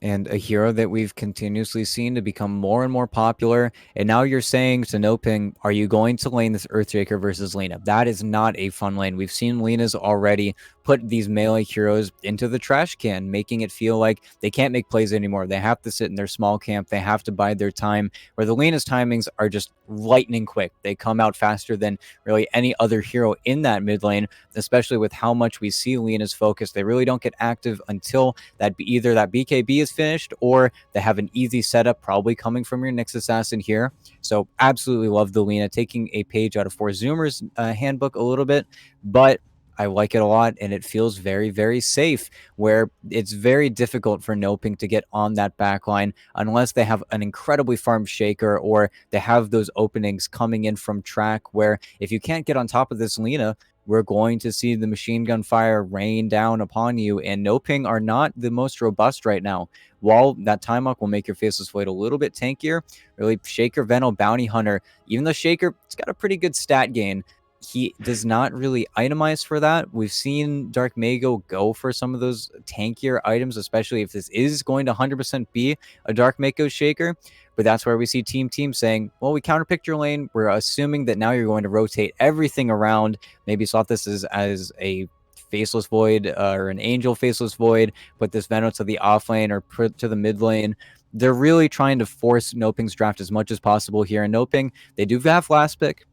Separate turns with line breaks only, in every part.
And a hero that we've continuously seen to become more and more popular. And now you're saying to NoPing, are you going to lane this Earthshaker versus Lena? That is not a fun lane. We've seen Lena's already put these melee heroes into the trash can, making it feel like they can't make plays anymore. They have to sit in their small camp. They have to bide their time, where the Lena's timings are just lightning quick. They come out faster than really any other hero in that mid lane, especially with how much we see Lena's focus. They really don't get active until either that BKB is finished or they have an easy setup, probably coming from your Nyx Assassin here. So absolutely love the Lena, taking a page out of Zoomer's handbook a little bit, but I like it a lot, and it feels very, very safe, where it's very difficult for NoPing to get on that backline unless they have an incredibly farmed Shaker or they have those openings coming in from track, where if you can't get on top of this Lena, we're going to see the machine gun fire rain down upon you, and NoPing are not the most robust right now. While that time up will make your Faceless Void a little bit tankier, really Shaker, Venom, Bounty Hunter, even though Shaker, it's got a pretty good stat gain, he does not really itemize for that. We've seen Dark Mago go for some of those tankier items, especially if this is going to 100% be a Dark Mago Shaker. But that's where we see TeamTeam saying, well, we counterpicked your lane. We're assuming that now you're going to rotate everything around. Maybe swap this as a Faceless Void or an Angel Faceless Void, put this Venom to the off lane or put to the mid lane. They're really trying to force NoPing's draft as much as possible here. And NoPing, they do have last pick.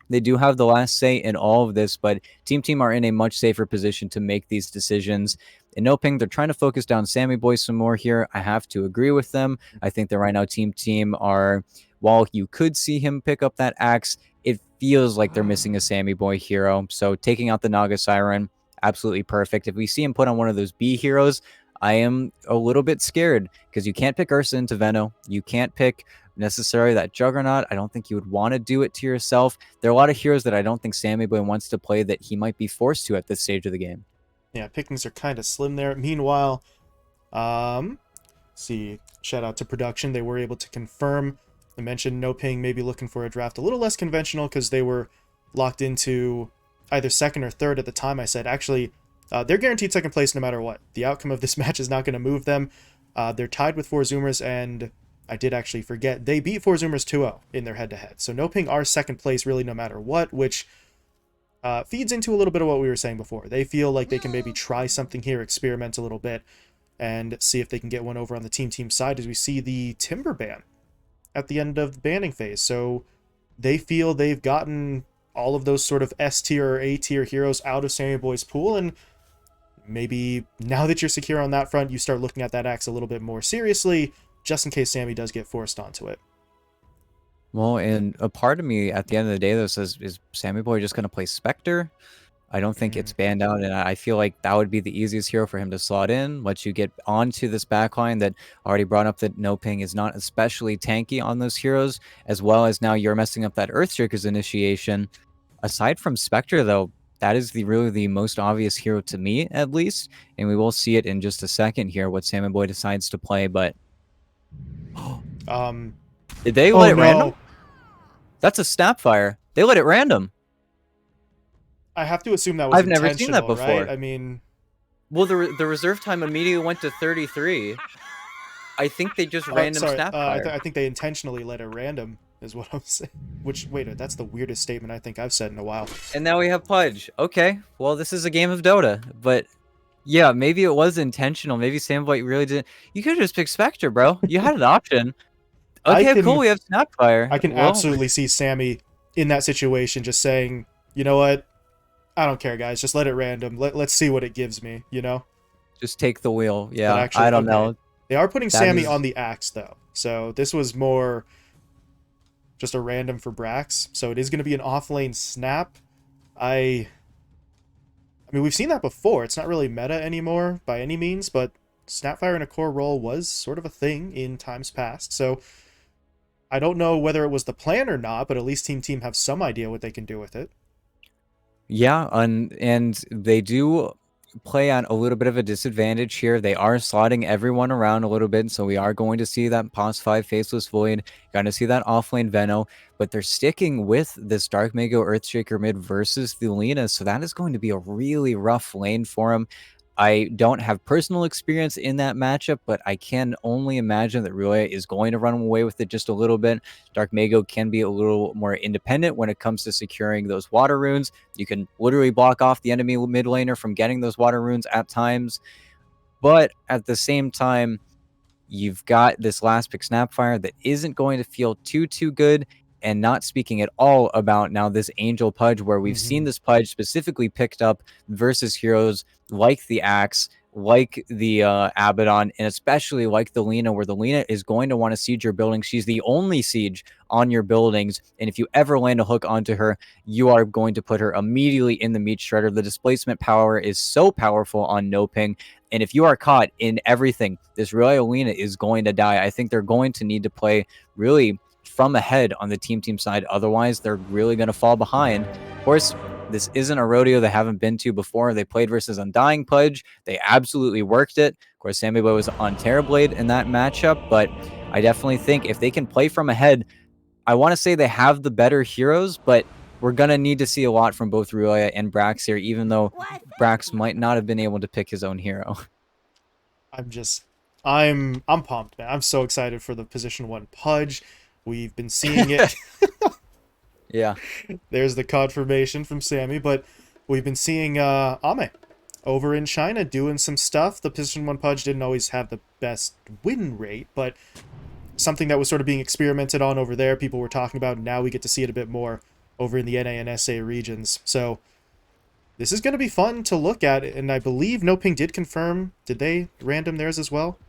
They do have the last say in all of this, but TeamTeam are in a much safer position to make these decisions. In NoPing, they're trying to focus down Sammy Boy some more here. I have to agree with them. I think that right now TeamTeam are, while you could see him pick up that axe, it feels like they're missing a Sammy Boy hero. So taking out the Naga Siren, absolutely perfect. If we see him put on one of those B heroes, I am a little bit scared because you can't pick Ursa into Veno. You can't pick necessarily that Juggernaut. I don't think you would want to do it to yourself. There are a lot of heroes that I don't think Sammy Boy wants to play that he might be forced to at this stage of the game.
Yeah, pickings are kind of slim there. Meanwhile, see, shout out to production. They were able to confirm. I mentioned NoPing maybe looking for a draft a little less conventional because they were locked into either second or third at the time. I said, actually, they're guaranteed second place no matter what. The outcome of this match is not going to move them. They're tied with Zoomers, and I did actually forget, they beat Zoomers 2-0 in their head-to-head. So NoPing are second place really no matter what, which feeds into a little bit of what we were saying before. They feel like they can maybe try something here, experiment a little bit, and see if they can get one over on the TeamTeam side as we see the Timber ban at the end of the banning phase. So they feel they've gotten all of those sort of S tier or A tier heroes out of Sammy Boy's pool, and maybe now that you're secure on that front, you start looking at that axe a little bit more seriously, just in case Sammy does get forced onto it.
Well, and a part of me at the end of the day, though, says, is Sammy Boy just going to play Spectre? I don't think it's banned out, and I feel like that would be the easiest hero for him to slot in, let you get onto this backline that already brought up that NoPing is not especially tanky on those heroes, as well as now you're messing up that Earthshaker's initiation. Aside from Spectre, though, that is really the most obvious hero to me, at least, and we will see it in just a second here, what Sammy Boy decides to play, but... Did they let it random? That's a Snapfire. They let it random.
I have to assume that was
I've never seen that before.
right? I mean...
Well, the reserve time immediately went to 33. I think they just random Snapfire.
I think they intentionally let it random, is what I'm saying. Which, wait, that's the weirdest statement I think I've said in a while.
And now we have Pudge. Okay, well, this is a game of Dota, but... Yeah, maybe it was intentional. Maybe Sam Boy really didn't... You could have just picked Spectre, bro. You had an option. Okay, cool, we have Snapfire.
I can absolutely see Sammy in that situation just saying, you know what? I don't care, guys. Just let it random. Let's see what it gives me, you know?
Just take the wheel. Yeah, actually, I don't know.
They are putting Sammy on the axe, though. So this was more just a random for Brax. So it is going to be an off-lane snap. I mean, we've seen that before. It's not really meta anymore by any means, but Snapfire in a core role was sort of a thing in times past. So I don't know whether it was the plan or not, but at least TeamTeam have some idea what they can do with it.
Yeah, and they do play on a little bit of a disadvantage here. They are slotting everyone around a little bit, so we are going to see that POS 5 Faceless Void, going to see that offlane Veno, but they're sticking with this Dark Mago Earthshaker mid versus the Lena, so that is going to be a really rough lane for him. I don't have personal experience in that matchup, but I can only imagine that Ryoya is going to run away with it just a little bit. Dark Mago can be a little more independent when it comes to securing those water runes. You can literally block off the enemy mid laner from getting those water runes at times. But at the same time, you've got this last pick Snapfire that isn't going to feel too good. And not speaking at all about now this Angel Pudge, where we've seen this Pudge specifically picked up versus heroes like the Axe, like the Abaddon, and especially like the Lina, where the Lina is going to want to siege your buildings. She's the only siege on your buildings, and if you ever land a hook onto her, you are going to put her immediately in the meat shredder. The displacement power is so powerful on NoPing, and if you are caught in everything, this Ryoya Lina is going to die. I think they're going to need to play really from ahead on the team side. Otherwise, they're really going to fall behind. Of course, this isn't a rodeo they haven't been to before. They played versus Undying Pudge. They absolutely worked it. Of course, Sammy Boy was on Terrorblade in that matchup, but I definitely think if they can play from ahead, I want to say they have the better heroes, but we're going to need to see a lot from both Ryoya and Brax here, even though Brax might not have been able to pick his own hero.
I'm pumped, man. I'm so excited for the position 1 Pudge. We've been seeing it.
Yeah.
There's the confirmation from Sammy, but we've been seeing Ame over in China doing some stuff. The position 1 Pudge didn't always have the best win rate, but something that was sort of being experimented on over there. People were talking about, and now we get to see it a bit more over in the NA and SA regions. So this is going to be fun to look at, and I believe NoPing did confirm. Did they random theirs as well?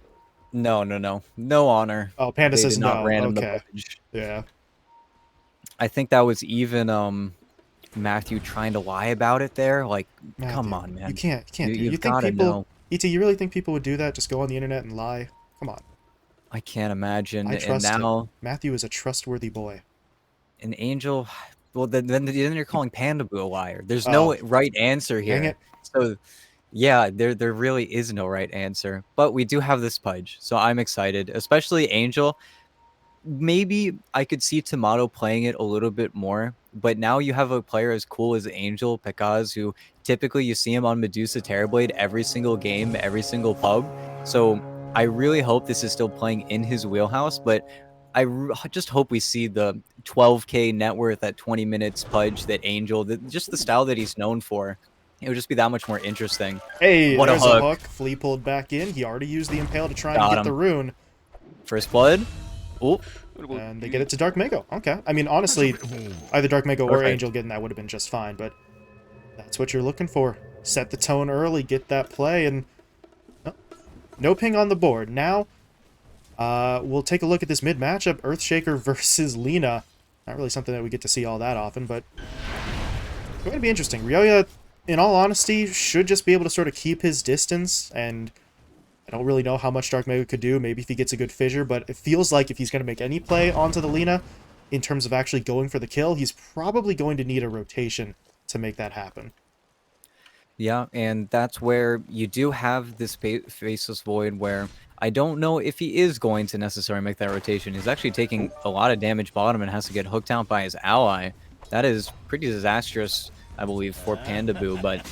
No honor.
Oh, Panda
They
says
did not
no.
random the
Okay.
Pudge.
Yeah.
I think that was even Matthew trying to lie about it there. Like, come
Matthew,
on,
you
man.
can't do it. You
You've
think
got to
people,
know.
ET, you really think people would do that? Just go on the internet and lie? Come on.
I can't imagine.
I
And
trust him.
now
Matthew is a trustworthy boy.
an angel. Well, then you're calling Panda Boo a liar. There's
Oh,
no right answer
dang
here.
it.
So yeah, there really is no right answer. But we do have this Pudge, so I'm excited. Especially Angel. Maybe I could see Tomato playing it a little bit more, but now you have a player as cool as Angel Pekaz, who typically you see him on Medusa Terrorblade every single game, every single pub. So I really hope this is still playing in his wheelhouse, but just hope we see the 12K net worth at 20 minutes Pudge that Angel, just the style that he's known for. It would just be that much more interesting.
Hey,
What a
there's a
hook.
hook. Flea pulled back in. He already used the Impale to try and
Got
get the
him.
rune.
First blood. Oh,
And they get it to Dark Mago. Okay. I mean, honestly, either Dark Mago or
perfect.
Angel getting that would have been just fine, but that's what you're looking for. Set the tone early, get that play, and oh, NoPing on the board. Now, we'll take a look at this mid matchup, Earthshaker versus Lina. Not really something that we get to see all that often, but it's going to be interesting. Ryoya, in all honesty, should just be able to sort of keep his distance, and I don't really know how much Dark Mago could do, maybe if he gets a good fissure, but it feels like if he's going to make any play onto the Lina, in terms of actually going for the kill, he's probably going to need a rotation to make that happen.
Yeah, and that's where you do have this Faceless Void where I don't know if he is going to necessarily make that rotation. He's actually taking a lot of damage bottom and has to get hooked out by his ally. That is pretty disastrous, I believe, for Panda Boo, but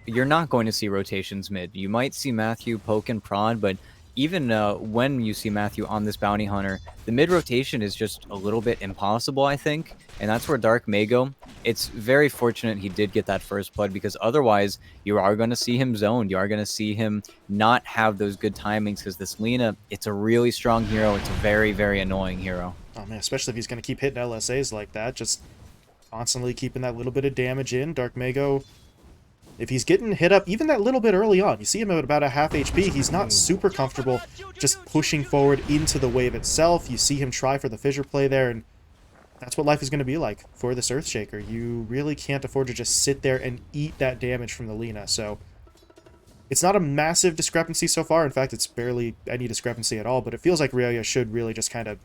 you're not going to see rotations mid. You might see Matthew poke and prod, but even when you see Matthew on this bounty hunter, the mid rotation is just a little bit impossible, I think, and that's where Dark Mago. It's very fortunate he did get that first blood, because otherwise you are going to see him zoned. You are going to see him not have those good timings, because this Lina, it's a really strong hero. It's a very, very annoying hero.
Oh man, especially if he's going to keep hitting LSAs like that, just constantly keeping that little bit of damage in. Dark Mago, if he's getting hit up even that little bit early on, you see him at about a half HP, he's not super comfortable just pushing forward into the wave itself. You see him try for the fissure play there, and that's what life is going to be like for this Earthshaker. You really can't afford to just sit there and eat that damage from the Lina, so it's not a massive discrepancy so far. In fact, it's barely any discrepancy at all, but it feels like Ryoya should really just kind of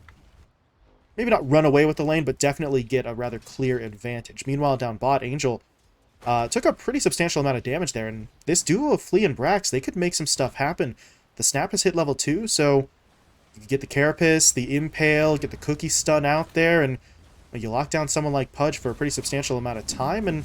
maybe not run away with the lane, but definitely get a rather clear advantage. Meanwhile, down bot, Angel took a pretty substantial amount of damage there, and this duo of Flea and Brax, they could make some stuff happen. The Snap has hit level 2, so you get the Carapace, the Impale, get the Cookie Stun out there, and you lock down someone like Pudge for a pretty substantial amount of time, and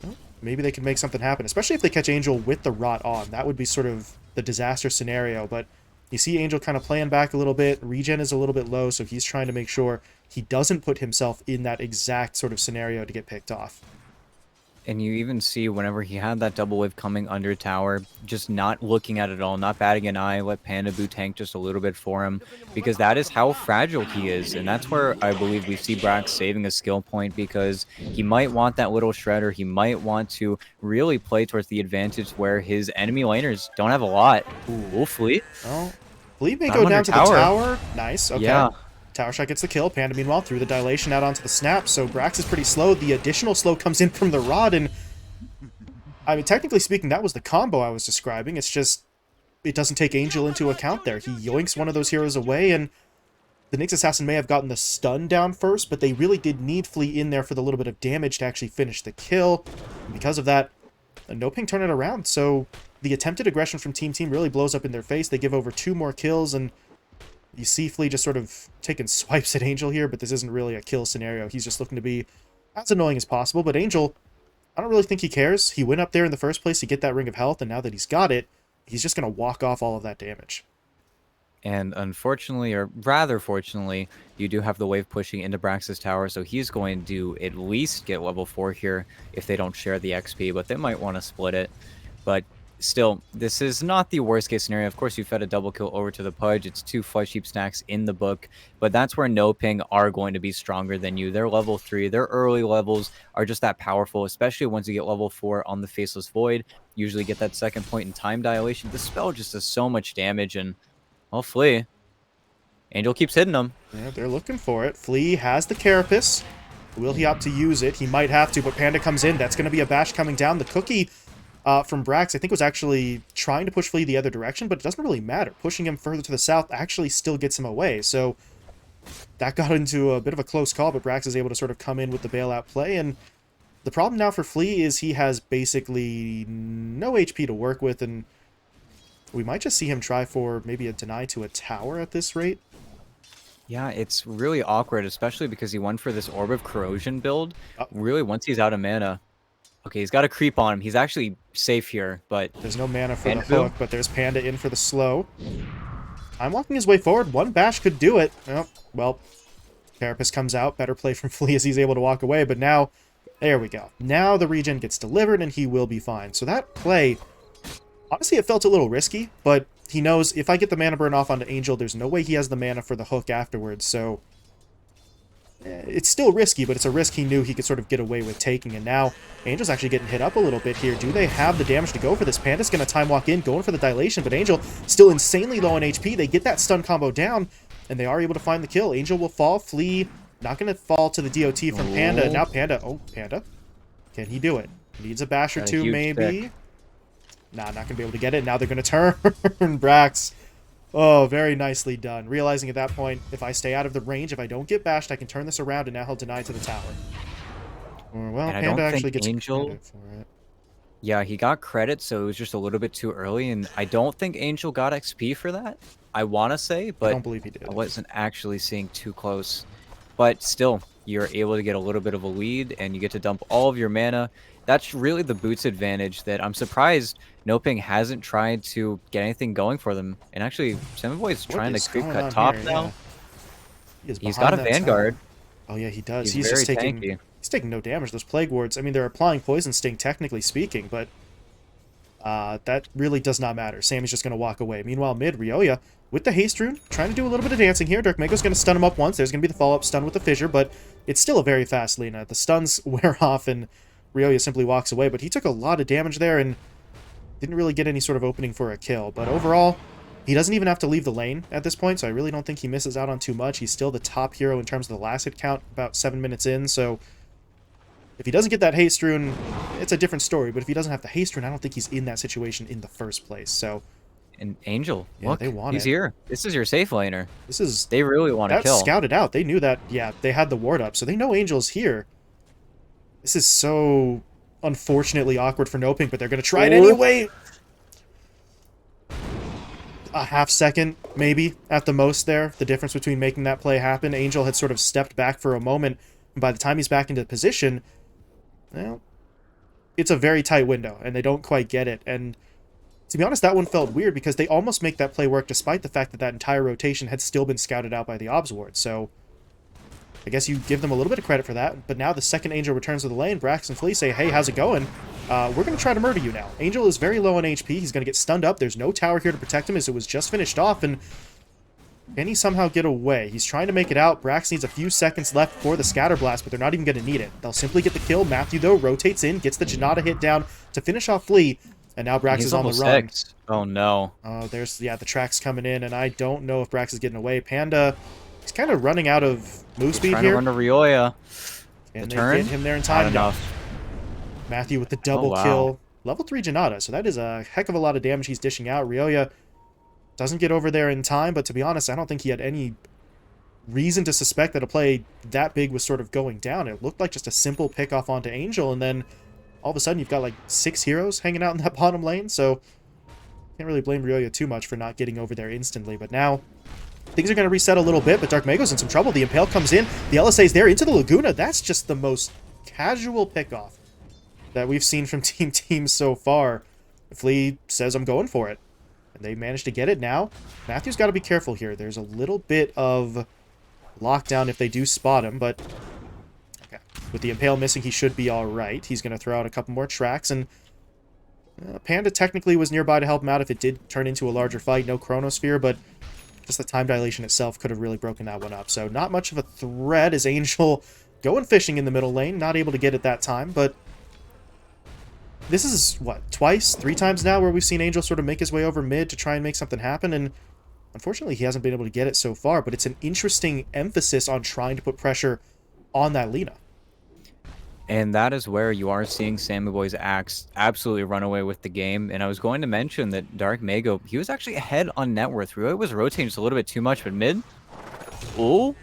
well, maybe they can make something happen, especially if they catch Angel with the rot on. That would be sort of the disaster scenario, but you see Angel kind of playing back a little bit. Regen is a little bit low, so he's trying to make sure he doesn't put himself in that exact sort of scenario to get picked off.
And you even see whenever he had that double wave coming under tower, just not looking at it all, not batting an eye, let Panda Boo tank just a little bit for him, because that is how fragile he is. And that's where I believe we see Brax saving a skill point, because he might want that little shredder. He might want to really play towards the advantage where his enemy laners don't have a lot. Ooh, hopefully.
Well, Flea may go down to the tower. Nice, okay.
Yeah.
Tower shot gets the kill. Panda, meanwhile, threw the dilation out onto the snap, so Brax is pretty slow. The additional slow comes in from the rod, and I mean, technically speaking, that was the combo I was describing. It's just, it doesn't take Angel into account there. He yoinks one of those heroes away, and the Nyx Assassin may have gotten the stun down first, but they really did need Flea in there for the little bit of damage to actually finish the kill. And because of that, NoPing turned it around, so the attempted aggression from TeamTeam really blows up in their face. They give over 2 more kills, and you see Flea just sort of taking swipes at Angel here, but this isn't really a kill scenario. He's just looking to be as annoying as possible, but Angel, I don't really think he cares. He went up there in the first place to get that Ring of Health, and now that he's got it, he's just going to walk off all of that damage.
And unfortunately, or rather fortunately, you do have the wave pushing into Brax's tower, so he's going to at least get level 4 here if they don't share the XP, but they might want to split it. But still, this is not the worst case scenario. Of course, you fed a double kill over to the Pudge. It's 2 Fudge Heap stacks in the book, but that's where NoPing are going to be stronger than you. They're level 3. Their early levels are just that powerful, especially once you get level 4 on the Faceless Void. Usually get that second point in time dilation. The spell just does so much damage, and well, Flea. Angel keeps hitting them.
Yeah, they're looking for it. Flea has the Carapace. Will he opt to use it? He might have to, but Panda comes in. That's going to be a bash coming down. The cookie from Brax, I think, was actually trying to push Flea the other direction, but it doesn't really matter. Pushing him further to the south actually still gets him away, so that got into a bit of a close call, but Brax is able to sort of come in with the bailout play, and the problem now for Flea is he has basically no HP to work with, and we might just see him try for maybe a deny to a tower at this rate.
Yeah, it's really awkward, especially because he went for this Orb of Corrosion build. Really, once he's out of mana. Okay, he's got a creep on him. He's actually safe here, but
there's no mana for the hook, but there's Panda in for the slow. I'm walking his way forward. One bash could do it. Oh, well, Carapace comes out. Better play from Flea as he's able to walk away, but now, there we go. Now the regen gets delivered, and he will be fine. So that play, honestly, it felt a little risky, but he knows if I get the mana burn off onto Angel, there's no way he has the mana for the hook afterwards, so it's still risky, but it's a risk he knew he could sort of get away with taking, and now Angel's actually getting hit up a little bit here. Do they have the damage to go for this? Panda's going to time walk in, going for the dilation, but Angel still insanely low on HP. They get that stun combo down, and they are able to find the kill. Angel will fall. Flea not going to fall to the DOT from Panda. Now Panda, Panda, can he do it? Needs a bash or two, maybe. Nah, not going to be able to get it. Now they're going to turn. Brax. Oh, very nicely done. Realizing at that point, if I stay out of the range, if I don't get bashed, I can turn this around, and now he'll deny to the tower. Well,
and
Panda actually gets
Angel
credit for it.
Yeah, he got credit, so it was just a little bit too early, and I don't think Angel got XP for that. I want to say, but
I don't believe he did.
I wasn't actually seeing too close. But still, you're able to get a little bit of a lead, and you get to dump all of your mana. That's really the Boots advantage that I'm surprised NoPing hasn't tried to get anything going for them. And actually, Boy's trying to creep cut top now.
Yeah.
He's got a Vanguard.
Oh yeah, he does.
He's
just
very
taking
tanky.
He's taking no damage. Those Plague Wards, I mean, they're applying Poison Sting, technically speaking, but that really does not matter. Sammy's just going to walk away. Meanwhile, mid, Ryoya with the Haste Rune, trying to do a little bit of dancing here. Dirk Mago's going to stun him up once. There's going to be the follow-up stun with the Fissure, but it's still a very fast Lina. The stuns wear off, and Ryoya simply walks away, but he took a lot of damage there and didn't really get any sort of opening for a kill. But overall, he doesn't even have to leave the lane at this point, so I really don't think he misses out on too much. He's still the top hero in terms of the last hit count, about 7 minutes in, so if he doesn't get that Haste Rune, it's a different story, but if he doesn't have the Haste Rune, I don't think he's in that situation in the first place, so...
And Angel,
yeah,
look,
they want
he's
it.
here. This is your safe laner.
This is...
They really want to kill.
That's scouted out. They knew that, yeah, they had the ward up, so they know Angel's here. This is so unfortunately awkward for NoPing, but they're going to try it anyway. A half second, maybe, at the most there. The difference between making that play happen. Angel had sort of stepped back for a moment, and by the time he's back into position, well, it's a very tight window, and they don't quite get it. And to be honest, that one felt weird because they almost make that play work despite the fact that that entire rotation had still been scouted out by the obs ward. So I guess you give them a little bit of credit for that. But now the second Angel returns to the lane. Brax and Flea say, hey, how's it going? We're going to try to murder you now. Angel is very low on HP. He's going to get stunned up. There's no tower here to protect him as it was just finished off. And can he somehow get away? He's trying to make it out. Brax needs a few seconds left for the Scatter Blast, but they're not even going to need it. They'll simply get the kill. Matthew, though, rotates in, gets the Janata hit down to finish off Flea. And now Brax is on the run.
6. Oh, no.
Oh, there's, yeah, the track's coming in, and I don't know if Brax is getting away. Panda, he's kind of running out of move speed
Trying
here.
to run to Rioya.
Can they
turn?
get him there in time?
Not enough.
Matthew with the double kill. Level 3 Janata, so that is a heck of a lot of damage he's dishing out. Rioya doesn't get over there in time, but to be honest, I don't think he had any reason to suspect that a play that big was sort of going down. It looked like just a simple pick off onto Angel, and then all of a sudden you've got like 6 heroes hanging out in that bottom lane, so can't really blame Rioya too much for not getting over there instantly. But now things are going to reset a little bit, but Dark Mago's in some trouble. The Impale comes in, the LSA's there into the Laguna. That's just the most casual pickoff that we've seen from TeamTeam so far. Flea says, I'm going for it. And they managed to get it now. Matthew's got to be careful here. There's a little bit of lockdown if they do spot him, but okay. With the Impale missing, he should be all right. He's going to throw out a couple more tracks, and Panda technically was nearby to help him out if it did turn into a larger fight. No Chronosphere, but just the time dilation itself could have really broken that one up. So not much of a threat as Angel going fishing in the middle lane. Not able to get it that time, but this is, what, twice, 3 times now where we've seen Angel sort of make his way over mid to try and make something happen, and unfortunately he hasn't been able to get it so far, but it's an interesting emphasis on trying to put pressure on that Lina.
And that is where you are seeing Sammy Boy's axe absolutely run away with the game. And I was going to mention that Dark Mago, he was actually ahead on net worth. Rioya was rotating just a little bit too much, but mid, ooh,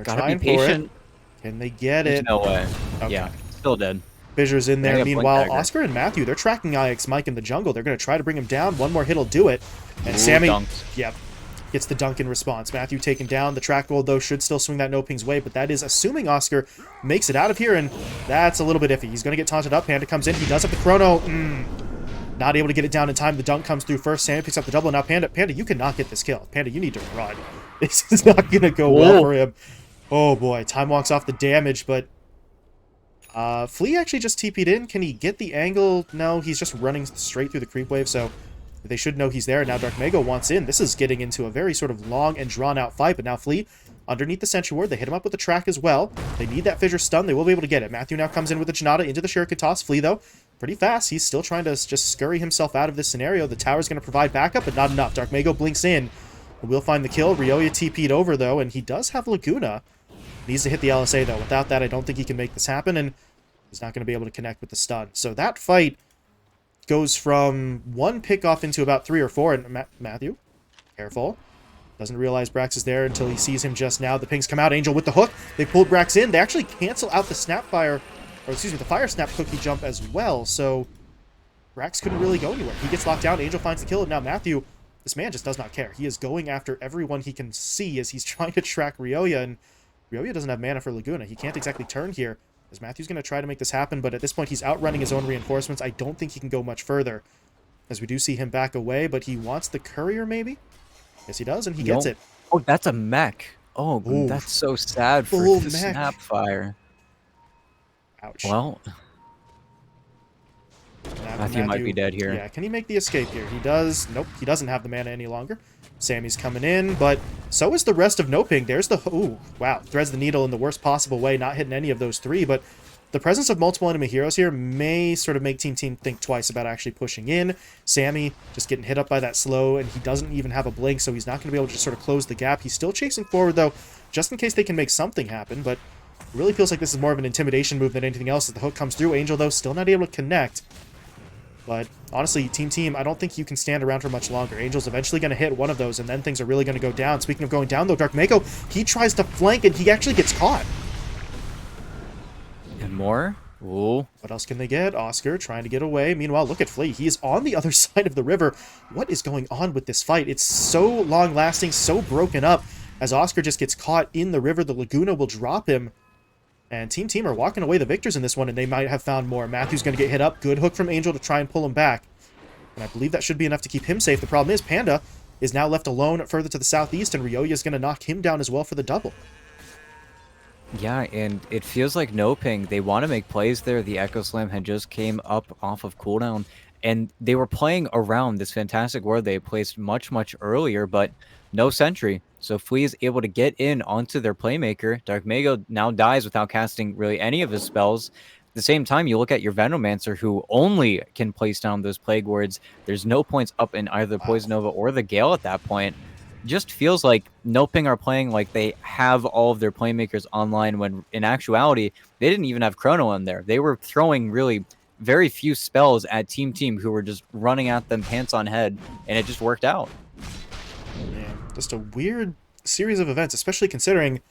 gotta be patient.
Can they get it?
There's no way.
Okay.
Yeah, still dead.
Fissure's in there. Meanwhile, Oscar and Matthew, they're tracking IX Mike in the jungle. They're going to try to bring him down. One more hit will do it. And Sammy, yep, gets the dunk in response. Matthew taken down. The track gold, though, should still swing that NoPing's way, but that is assuming Oscar makes it out of here, and that's a little bit iffy. He's going to get taunted up. Panda comes in. He does have the chrono. Not able to get it down in time. The dunk comes through first. Sammy picks up the double. Now, Panda, you cannot get this kill. Panda, you need to run. This is not going to go well for him. Oh, boy. Time walks off the damage, but Flea actually just TP'd in. Can he get the angle? No, he's just running straight through the creep wave, so they should know he's there. Now Dark Mago wants in. This is getting into a very sort of long and drawn-out fight, but now Flea underneath the Sentry Ward. They hit him up with the track as well. They need that Fissure stun. They will be able to get it. Matthew now comes in with the Janata into the Shuriken toss. Flea, though, pretty fast. He's still trying to just scurry himself out of this scenario. The tower's going to provide backup, but not enough. Dark Mago blinks in. We'll find the kill. Rioya TP'd over, though, and he does have Laguna. Needs to hit the LSA, though. Without that, I don't think he can make this happen, and he's not going to be able to connect with the stun. So that fight goes from 1 pick-off into about 3 or 4. And Matthew, careful. Doesn't realize Brax is there until he sees him just now. The pings come out. Angel with the hook. They pulled Brax in. They actually cancel out the Snapfire, or excuse me, the Fire Snap cookie jump as well. So Brax couldn't really go anywhere. He gets locked down. Angel finds the kill. And now Matthew, this man just does not care. He is going after everyone he can see as he's trying to track Rioya. And Rioya doesn't have mana for Laguna. He can't exactly turn here, as Matthew's going to try to make this happen, but at this point he's outrunning his own reinforcements. I don't think he can go much further, as we do see him back away, but he wants the courier maybe? Yes, he does, and he gets it.
Oh, that's a mech. Oh, ooh, that's so sad for the Snapfire.
Ouch.
Well, Matthew might be dead here.
Yeah, can he make the escape here? He does. Nope, he doesn't have the mana any longer. Sammy's coming in, but so is the rest of NoPing. There's the... Ooh, wow. Threads the needle in the worst possible way, not hitting any of those 3, but the presence of multiple enemy heroes here may sort of make TeamTeam think twice about actually pushing in. Sammy just getting hit up by that slow, and he doesn't even have a blink, so he's not going to be able to just sort of close the gap. He's still chasing forward, though, just in case they can make something happen, but it really feels like this is more of an intimidation move than anything else as the hook comes through. Angel, though, still not able to connect. But honestly, TeamTeam, I don't think you can stand around for much longer. Angel's eventually going to hit one of those, and then things are really going to go down. Speaking of going down, though, Dark Mago, he tries to flank, and he actually gets caught.
And more? Ooh.
What else can they get? Oscar trying to get away. Meanwhile, look at Flea. He is on the other side of the river. What is going on with this fight? It's so long-lasting, so broken up. As Oscar just gets caught in the river, the Laguna will drop him. And Team are walking away the victors in this one, and they might have found more. Matthew's going to get hit up. Good hook from Angel to try and pull him back. And I believe that should be enough to keep him safe. The problem is Panda is now left alone further to the southeast, and Ryoya is going to knock him down as well for the double.
Yeah, and it feels like NoPing, they want to make plays there. The Echo Slam had just came up off of cooldown, and they were playing around this fantastic ward they placed much, much earlier, but no sentry. So Flea is able to get in onto their playmaker. Dark Mago now dies without casting really any of his spells. At the same time, you look at your Venomancer, who only can place down those Plague Wards. There's no points up in either the Poison Nova or the Gale at that point. Just feels like NoPing are playing like they have all of their playmakers online, when in actuality, they didn't even have Chrono in there. They were throwing really very few spells at TeamTeam, who were just running at them pants on head, and it just worked out.
Yeah, just a weird series of events, especially considering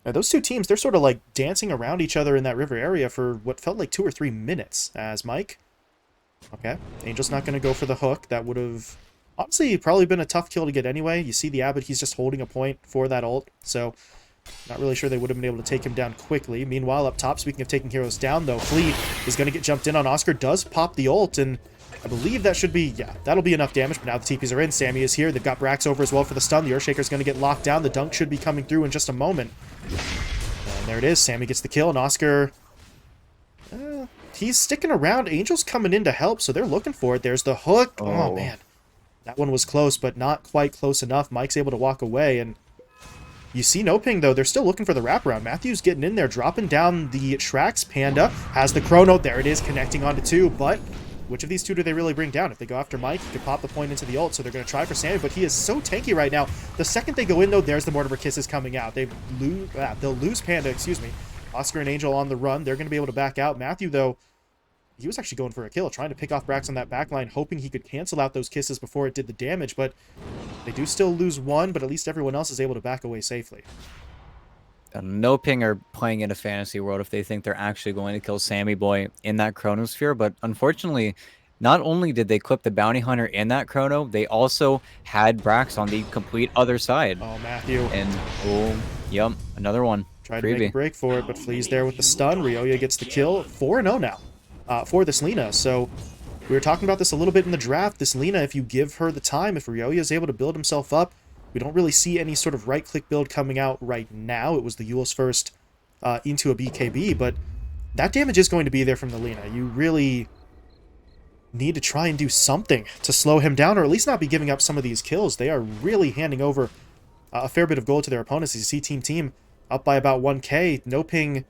those two teams, they're sort of like dancing around each other in that river area for what felt like 2 or 3 minutes. As Mike, okay, Angel's not going to go for the hook. That would have honestly probably been a tough kill to get anyway. You see the Abbot, he's just holding a point for that ult, so not really sure they would have been able to take him down quickly. Meanwhile, up top, speaking of taking heroes down, though, Flea is going to get jumped in on. Oscar does pop the ult, and I believe that should be, yeah, that'll be enough damage, but now the TPs are in. Sammy is here. They've got Brax over as well for the stun. The Earthshaker's going to get locked down. The dunk should be coming through in just a moment. And there it is. Sammy gets the kill, and Oscar, he's sticking around. Angel's coming in to help, so they're looking for it. There's the hook. Oh man. That one was close, but not quite close enough. Mike's able to walk away, and you see NoPing, though. They're still looking for the wraparound. Matthew's getting in there, dropping down the tracks. Panda has the chrono. There it is, connecting onto 2, but which of these 2 do they really bring down? If they go after Mike, he could pop the point into the ult, so they're going to try for Sammy, but he is so tanky right now. The second they go in, though, there's the Mortimer Kisses coming out. They'll lose Panda, excuse me. Oscar and Angel on the run. They're going to be able to back out. Matthew, though, he was actually going for a kill, trying to pick off Brax on that backline, hoping he could cancel out those kisses before it did the damage, but they do still lose 1, but at least everyone else is able to back away safely.
NoPing are playing in a fantasy world if they think they're actually going to kill Sammy Boy in that Chronosphere, but unfortunately, not only did they clip the Bounty Hunter in that Chrono, they also had Brax on the complete other side.
Oh, Matthew.
And, yep, another one.
Tried to make a break for it, but Flea's there with the stun. Ryoya gets the kill. 4-0 now. For this Lina. So we were talking about this a little bit in the draft. This Lina, if you give her the time, if Ryoya is able to build himself up, we don't really see any sort of right-click build coming out right now. It was the Eul's first into a BKB, but that damage is going to be there from the Lina. You really need to try and do something to slow him down, or at least not be giving up some of these kills. They are really handing over a fair bit of gold to their opponents. As you see Team up by about 1k. NoPing,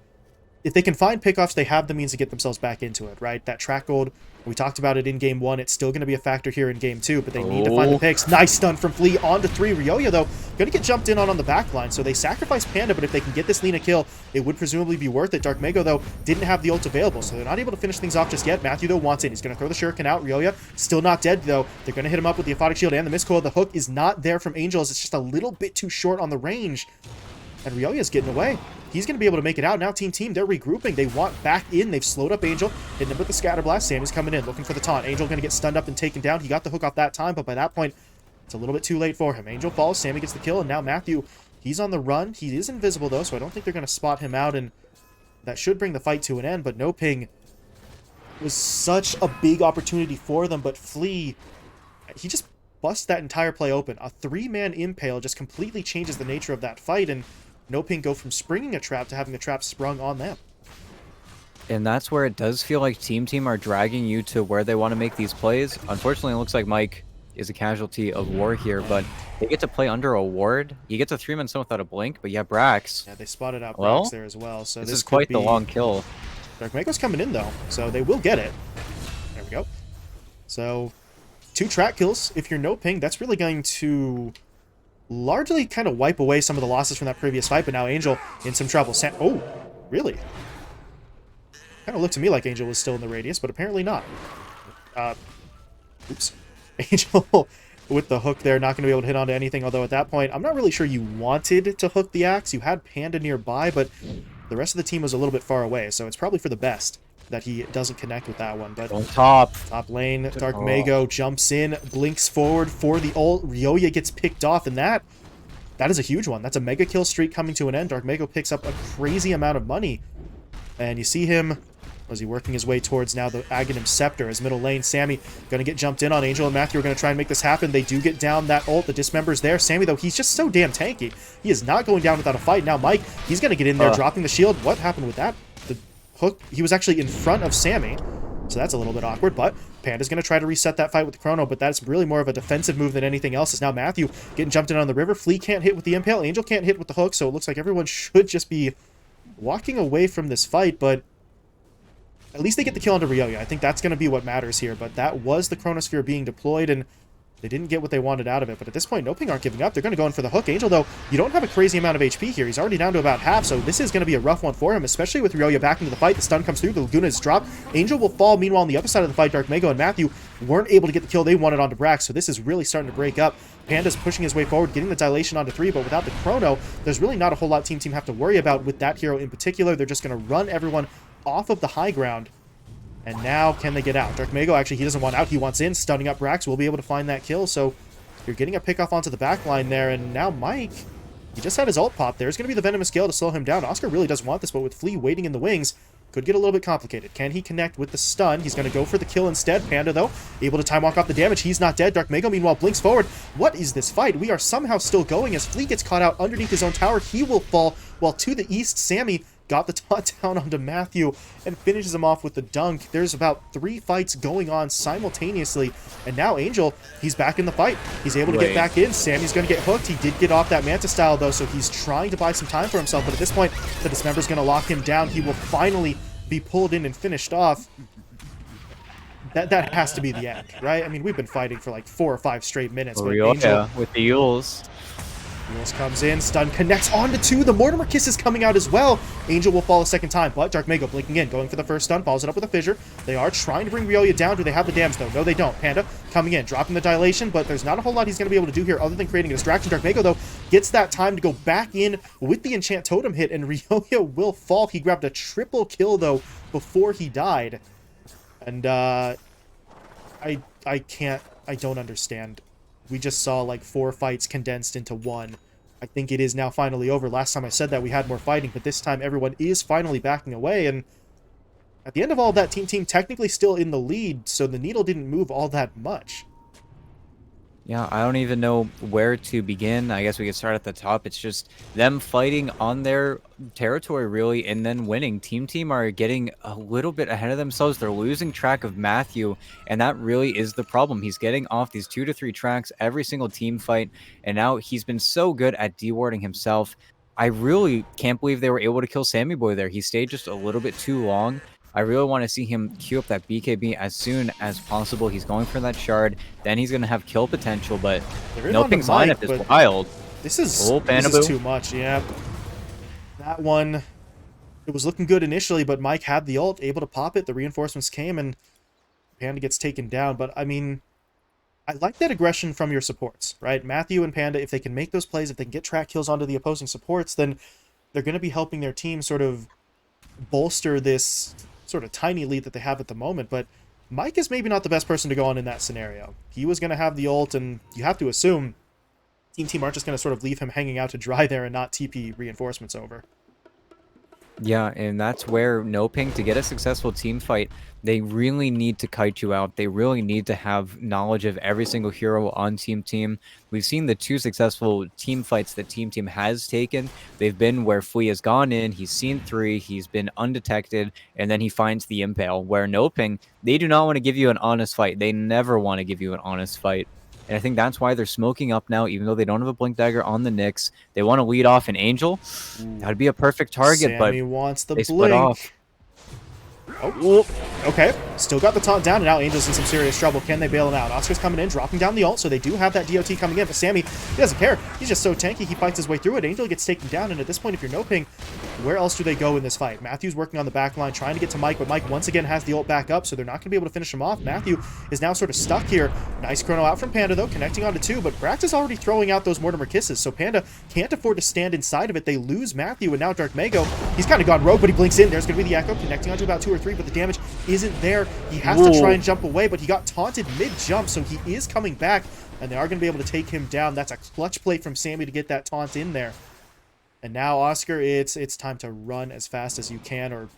if they can find pickoffs, they have the means to get themselves back into it, right? That track gold, we talked about it in Game 1. It's still going to be a factor here in Game 2, but they need to find the picks. Nice stun from Flea onto 3. Ryoya, though, going to get jumped in on the back line, so they sacrifice Panda, but if they can get this Lina kill, it would presumably be worth it. Dark Mago, though, didn't have the ult available, so they're not able to finish things off just yet. Matthew, though, wants in. He's going to throw the Shuriken out. Ryoya, still not dead, though. They're going to hit him up with the Aphotic Shield and the Mist Coil. The hook is not there from Angel, as it's just a little bit too short on the range. And Ryoya's getting away. He's going to be able to make it out. Now Team, they're regrouping. They want back in. They've slowed up Angel, hitting him with the Scatter Blast. Sammy's coming in, looking for the taunt. Angel going to get stunned up and taken down. He got the hook off that time, but by that point, it's a little bit too late for him. Angel falls, Sammy gets the kill, and now Matthew, he's on the run. He is invisible, though, so I don't think they're going to spot him out, and that should bring the fight to an end, but NoPing was such a big opportunity for them, but Flea, he just busts that entire play open. A 3-man impale just completely changes the nature of that fight, and NoPing go from springing a trap to having the trap sprung on them.
And that's where it does feel like Team are dragging you to where they want to make these plays. Unfortunately, it looks like Mike is a casualty of war here, but they get to play under a ward. He gets a 3-man stun without a blink, but yeah, Brax.
Yeah, they spotted out Brax there as well. So
this is quite the long kill.
Dark Mago's coming in, though, so they will get it. There we go. So 2 track kills. If you're NoPing, that's really going to largely kind of wipe away some of the losses from that previous fight, but now Angel in some trouble. Oh, really? Kind of looked to me like Angel was still in the radius, but apparently not. Oops. Angel with the hook there, not going to be able to hit onto anything, although at that point, I'm not really sure you wanted to hook the axe. You had Panda nearby, but the rest of the team was a little bit far away, so it's probably for the best that he doesn't connect with that one. But
on top
lane, Dark Mago jumps in, blinks forward for the ult. Ryoya gets picked off, and that is a huge one. That's a mega kill streak coming to an end. Dark Mago picks up a crazy amount of money. And you see him, was he working his way towards now the Aghanim Scepter as middle lane. Sammy going to get jumped in on. Angel and Matthew are going to try and make this happen. They do get down that ult. The dismember's there. Sammy, though, he's just so damn tanky. He is not going down without a fight. Now Mike, he's going to get in there, dropping the shield. What happened with that? The hook, he was actually in front of Sammy. So that's a little bit awkward, but Panda's going to try to reset that fight with the Chrono, but that's really more of a defensive move than anything else. Is now Matthew getting jumped in on the river. Flea can't hit with the Impale. Angel can't hit with the hook, so it looks like everyone should just be walking away from this fight, but at least they get the kill onto Ryoya. I think that's going to be what matters here, but that was the Chronosphere being deployed, and they didn't get what they wanted out of it. But at this point, NoPing aren't giving up. They're going to go in for the hook. Angel, though, you don't have a crazy amount of HP here. He's already down to about half, so this is going to be a rough one for him, especially with Ryoya back into the fight. The stun comes through. The Laguna is dropped. Angel will fall. Meanwhile, on the other side of the fight, Dark Mego and Matthew weren't able to get the kill they wanted onto Brax, so this is really starting to break up. Panda's pushing his way forward, getting the dilation onto 3, but without the Chrono, there's really not a whole lot TeamTeam have to worry about with that hero in particular. They're just going to run everyone off of the high ground. And now, can they get out? Dark Mego, actually, he doesn't want out. He wants in. Stunning up Brax will be able to find that kill, so you're getting a pick off onto the back line there, and now Mike, he just had his ult pop. There's going to be the Venomous Gale to slow him down. Oscar really does want this, but with Flea waiting in the wings, could get a little bit complicated. Can he connect with the stun? He's going to go for the kill instead. Panda, though, able to time walk off the damage. He's not dead. Dark Mego, meanwhile, blinks forward. What is this fight? We are somehow still going as Flea gets caught out underneath his own tower. He will fall, while to the east, Sammy got the taunt down onto Matthew and finishes him off with the dunk. There's about 3 fights going on simultaneously, and now Angel, he's back in the fight. He's able to get back in. Sammy's going to get hooked. He did get off that Manta style, though, so he's trying to buy some time for himself, but at this point, the Dismember's going to lock him down. He will finally be pulled in and finished off. That has to be the end, right? I mean, we've been fighting for like 4 or 5 straight minutes. But Angel,
with the Yules.
Yules comes in, stun connects onto 2. The Mortimer Kiss is coming out as well. Angel will fall a second time, but Dark Mego blinking in, going for the first stun, follows it up with a fissure. They are trying to bring Ryoya down. Do they have the damage, though? No, they don't. Panda coming in, dropping the dilation, but there's not a whole lot he's going to be able to do here other than creating a distraction. Dark Mego, though, gets that time to go back in with the Enchant Totem hit, and Ryoya will fall. He grabbed a triple kill, though, before he died. And, I don't understand. We just saw like 4 fights condensed into 1. I think it is now finally over. Last time I said that we had more fighting, but this time everyone is finally backing away, and at the end of all that, TeamTeam technically still in the lead, so the needle didn't move all that much.
Yeah, I don't even know where to begin. I guess we could start at the top. It's just them fighting on their territory, really, and then winning. TeamTeam are getting a little bit ahead of themselves. They're losing track of Matthew, and that really is the problem. He's getting off these 2 to 3 tracks every single team fight, and now he's been so good at dewarding himself. I really can't believe they were able to kill Sammy Boy there. He stayed just a little bit too long. I really want to see him queue up that BKB as soon as possible. He's going for that shard. Then he's going to have kill potential, but NoPing's lineup is wild.
This is too much, yeah. That one, it was looking good initially, but Mike had the ult, able to pop it. The reinforcements came, and Panda gets taken down. But, I mean, I like that aggression from your supports, right? Matthew and Panda, if they can make those plays, if they can get track kills onto the opposing supports, then they're going to be helping their team sort of bolster this sort of tiny lead that they have at the moment. But Mike is maybe not the best person to go on in that scenario. He was going to have the ult, and you have to assume TeamTeam aren't just going to sort of leave him hanging out to dry there and not TP reinforcements over.
Yeah, and that's where NoPing, to get a successful team fight, they really need to kite you out. They really need to have knowledge of every single hero on TeamTeam. We've seen the 2 successful team fights that TeamTeam has taken. They've been where Flea has gone in, he's seen 3, he's been undetected, and then he finds the Impale. Where NoPing, they do not want to give you an honest fight. They never want to give you an honest fight. And I think that's why they're smoking up now, even though they don't have a Blink Dagger on the Nyx. They want to lead off an Angel. That would be a perfect target,
Sammy
but
wants the
they
blink.
split off.
Oh, okay. Still got the taunt down, and now Angel's in some serious trouble. Can they bail him out? Oscar's coming in, dropping down the ult, so they do have that DOT coming in, but Sammy, he doesn't care. He's just so tanky, he fights his way through it. Angel gets taken down, and at this point, if you're NoPing, where else do they go in this fight? Matthew's working on the back line, trying to get to Mike, but Mike once again has the ult back up, so they're not going to be able to finish him off. Matthew is now sort of stuck here. Nice chrono out from Panda, though, connecting onto 2, but Brax is already throwing out those Mortimer Kisses, so Panda can't afford to stand inside of it. They lose Matthew, and now Dark Mego, he's kind of gone rogue, but he blinks in. There's going to be the Echo, connecting onto about 2 or 3, but the damage isn't there. He has to try and jump away, but he got taunted mid-jump, so he is coming back, and they are going to be able to take him down. That's a clutch play from Sammy to get that taunt in there. And now, Oscar, it's time to run as fast as you can, or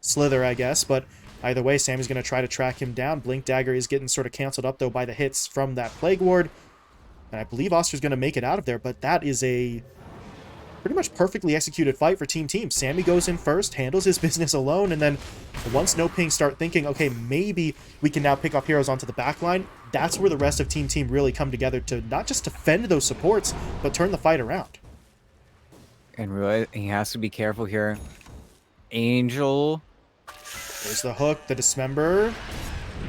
slither, I guess. But either way, Sammy's going to try to track him down. Blink Dagger is getting sort of canceled up, though, by the hits from that Plague Ward. And I believe Oscar's going to make it out of there, but that is a pretty much perfectly executed fight for TeamTeam. Sammy goes in first, handles his business alone, and then once NoPing start thinking, okay, maybe we can now pick off heroes onto the back line, that's where the rest of TeamTeam really come together to not just defend those supports, but turn the fight around.
And really, he has to be careful here. Angel.
There's the hook, the Dismember.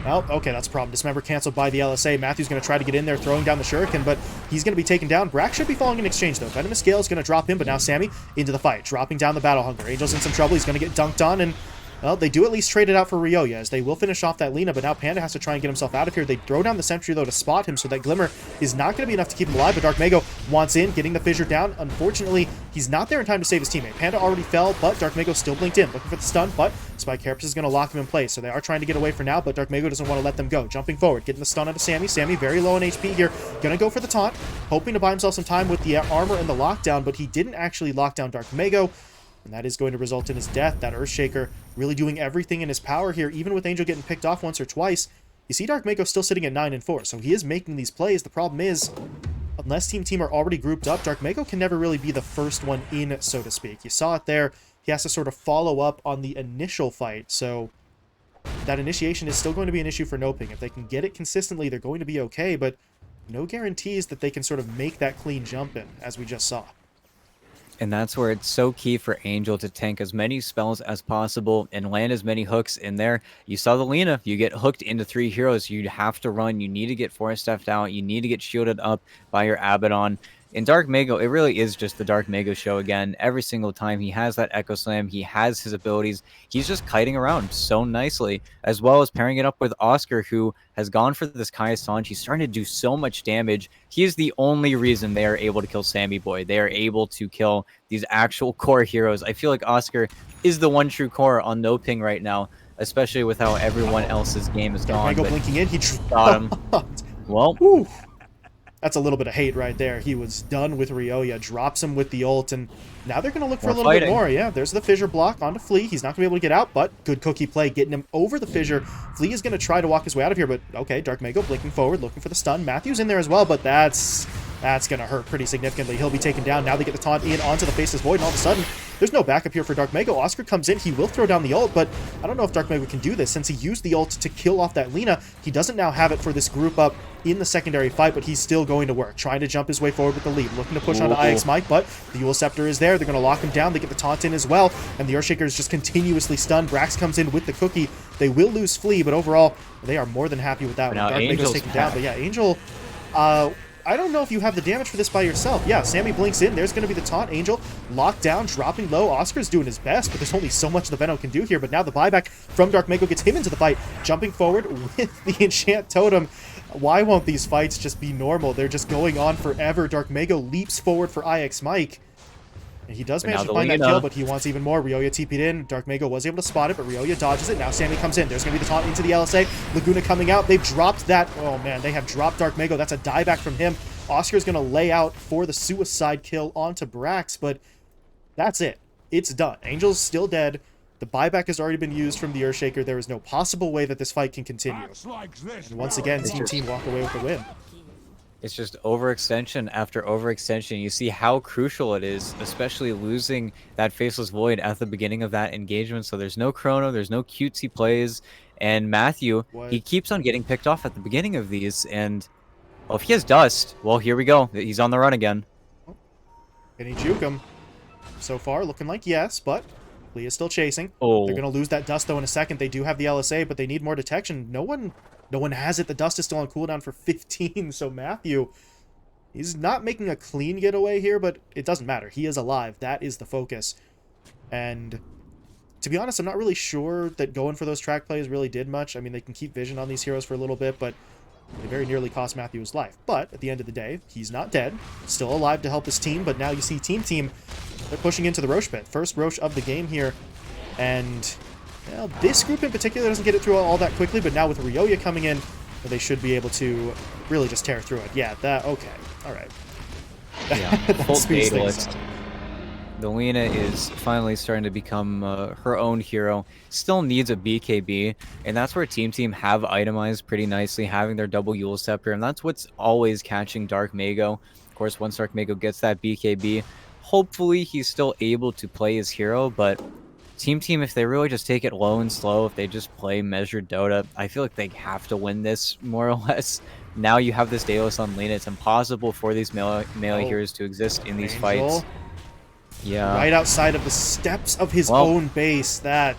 Well, okay, that's a problem. Dismember canceled by the LSA. Matthew's going to try to get in there, throwing down the Shuriken, but he's going to be taken down. Brack should be falling in exchange, though. Venomous Gale is going to drop him, but now Sammy into the fight, dropping down the Battle Hunger. Angel's in some trouble. He's going to get dunked on, and, well, they do at least trade it out for Ryoya, as they will finish off that Lina, but now Panda has to try and get himself out of here. They throw down the Sentry, though, to spot him, so that Glimmer is not going to be enough to keep him alive, but Dark Mago wants in, getting the Fissure down. Unfortunately, he's not there in time to save his teammate. Panda already fell, but Dark Mago still blinked in, looking for the stun, but Spike Carapace is going to lock him in place, so they are trying to get away for now, but Dark Mago doesn't want to let them go. Jumping forward, getting the stun out of Sammy. Sammy very low on HP here, going to go for the taunt, hoping to buy himself some time with the armor and the lockdown, but he didn't actually lock down Dark Mago, and that is going to result in his death. That Earthshaker really doing everything in his power here, even with Angel getting picked off once or twice. You see Dark Mago still sitting at 9-4, so he is making these plays. The problem is, unless TeamTeam are already grouped up, Dark Mago can never really be the first one in, so to speak. You saw it there. He has to sort of follow up on the initial fight, so that initiation is still going to be an issue for NoPing. If they can get it consistently, they're going to be okay, but no guarantees that they can sort of make that clean jump in, as we just saw.
And that's where it's so key for Angel to tank as many spells as possible and land as many hooks in there. You saw the Lina. You get hooked into 3 heroes. You have to run. You need to get force stuffed out. You need to get shielded up by your Abaddon. In Dark Mago, it really is just the Dark Mago show again. Every single time he has that Echo Slam, he has his abilities. He's just kiting around so nicely, as well as pairing it up with Oscar, who has gone for this Kaya Sanj. He's starting to do so much damage. He is the only reason they are able to kill Sammy Boy. They are able to kill these actual core heroes. I feel like Oscar is the one true core on NoPing right now, especially with how everyone else's game is gone.
Mago blinking in, he
got him. Well,
whew. That's a little bit of hate right there. He was done with Ryoya, drops him with the ult, and now they're going to look for a little bit more. Yeah, there's the Fissure block onto Flea. He's not going to be able to get out, but good cookie play, getting him over the Fissure. Flea is going to try to walk his way out of here, but okay, Dark Mago blinking forward, looking for the stun. Matthew's in there as well, but that's going to hurt pretty significantly. He'll be taken down. Now they get the taunt in onto the Faceless Void, and all of a sudden, there's no backup here for Dark Mago. Oscar comes in. He will throw down the ult, but I don't know if Dark Mago can do this. Since he used the ult to kill off that Lina, he doesn't now have it for this group up in the secondary fight, but he's still going to work, trying to jump his way forward with the lead, looking to push onto IX Mike, but the Eul Scepter is there. They're going to lock him down. They get the taunt in as well, and the Earthshaker is just continuously stunned. Brax comes in with the cookie. They will lose Flea, but overall, they are more than happy with that one. Dark Mago's taken down, but yeah, Angel, I don't know if you have the damage for this by yourself. Yeah, Sammy blinks in. There's going to be the taunt. Angel locked down, dropping low. Oscar's doing his best, but there's only so much the Venom can do here. But now the buyback from Dark Mago gets him into the fight, jumping forward with the Enchant Totem. Why won't these fights just be normal? They're just going on forever. Dark Mago leaps forward for IX Mike. And he does manage to find that kill, but he wants even more. Ryoya TP'd in. Dark Mago was able to spot it, but Ryoya dodges it. Now Sammy comes in. There's going to be the taunt into the LSA. Laguna coming out. They've dropped that. Oh, man, they have dropped Dark Mago. That's a dieback from him. Oscar's going to lay out for the suicide kill onto Brax, but that's it. It's done. Angel's still dead. The buyback has already been used from the Earthshaker. There is no possible way that this fight can continue. And once again, TeamTeam walk away with the win.
It's just overextension after overextension. You see how crucial it is, especially losing that Faceless Void at the beginning of that engagement. So there's no chrono, there's no cutesy plays, and Matthew, he keeps on getting picked off at the beginning of these, and well, if he has dust, well, here we go. He's on the run again.
Can he juke him? So far, looking like yes, but Lee is still chasing.
Oh.
They're going to lose that dust, though, in a second. They do have the LSA, but they need more detection. No one has it. The dust is still on cooldown for 15, so Matthew, he's not making a clean getaway here, but it doesn't matter. He is alive. That is the focus. And to be honest, I'm not really sure that going for those track plays really did much. I mean, they can keep vision on these heroes for a little bit, but they very nearly cost Matthew his life. But at the end of the day, he's not dead. Still alive to help his team, but now you see TeamTeam, they're pushing into the Roche pit. First Roche of the game here. And well, this group in particular doesn't get it through all that quickly, but now with Ryoya coming in, they should be able to really just tear through it. Yeah, that, okay. All right.
Yeah, full fatalist. The Lena is finally starting to become her own hero. Still needs a BKB, and that's where TeamTeam have itemized pretty nicely, having their double Yule Scepter, and that's what's always catching Dark Mago. Of course, once Dark Mago gets that BKB, hopefully he's still able to play his hero, but TeamTeam, if they really just take it low and slow, if they just play measured Dota, I feel like they have to win this, more or less. Now you have this Daedalus on Lena. It's impossible for these melee
Oh,
heroes to exist in these
Angel.
fights. Yeah.
Right outside of the steps of his
Well,
own base. That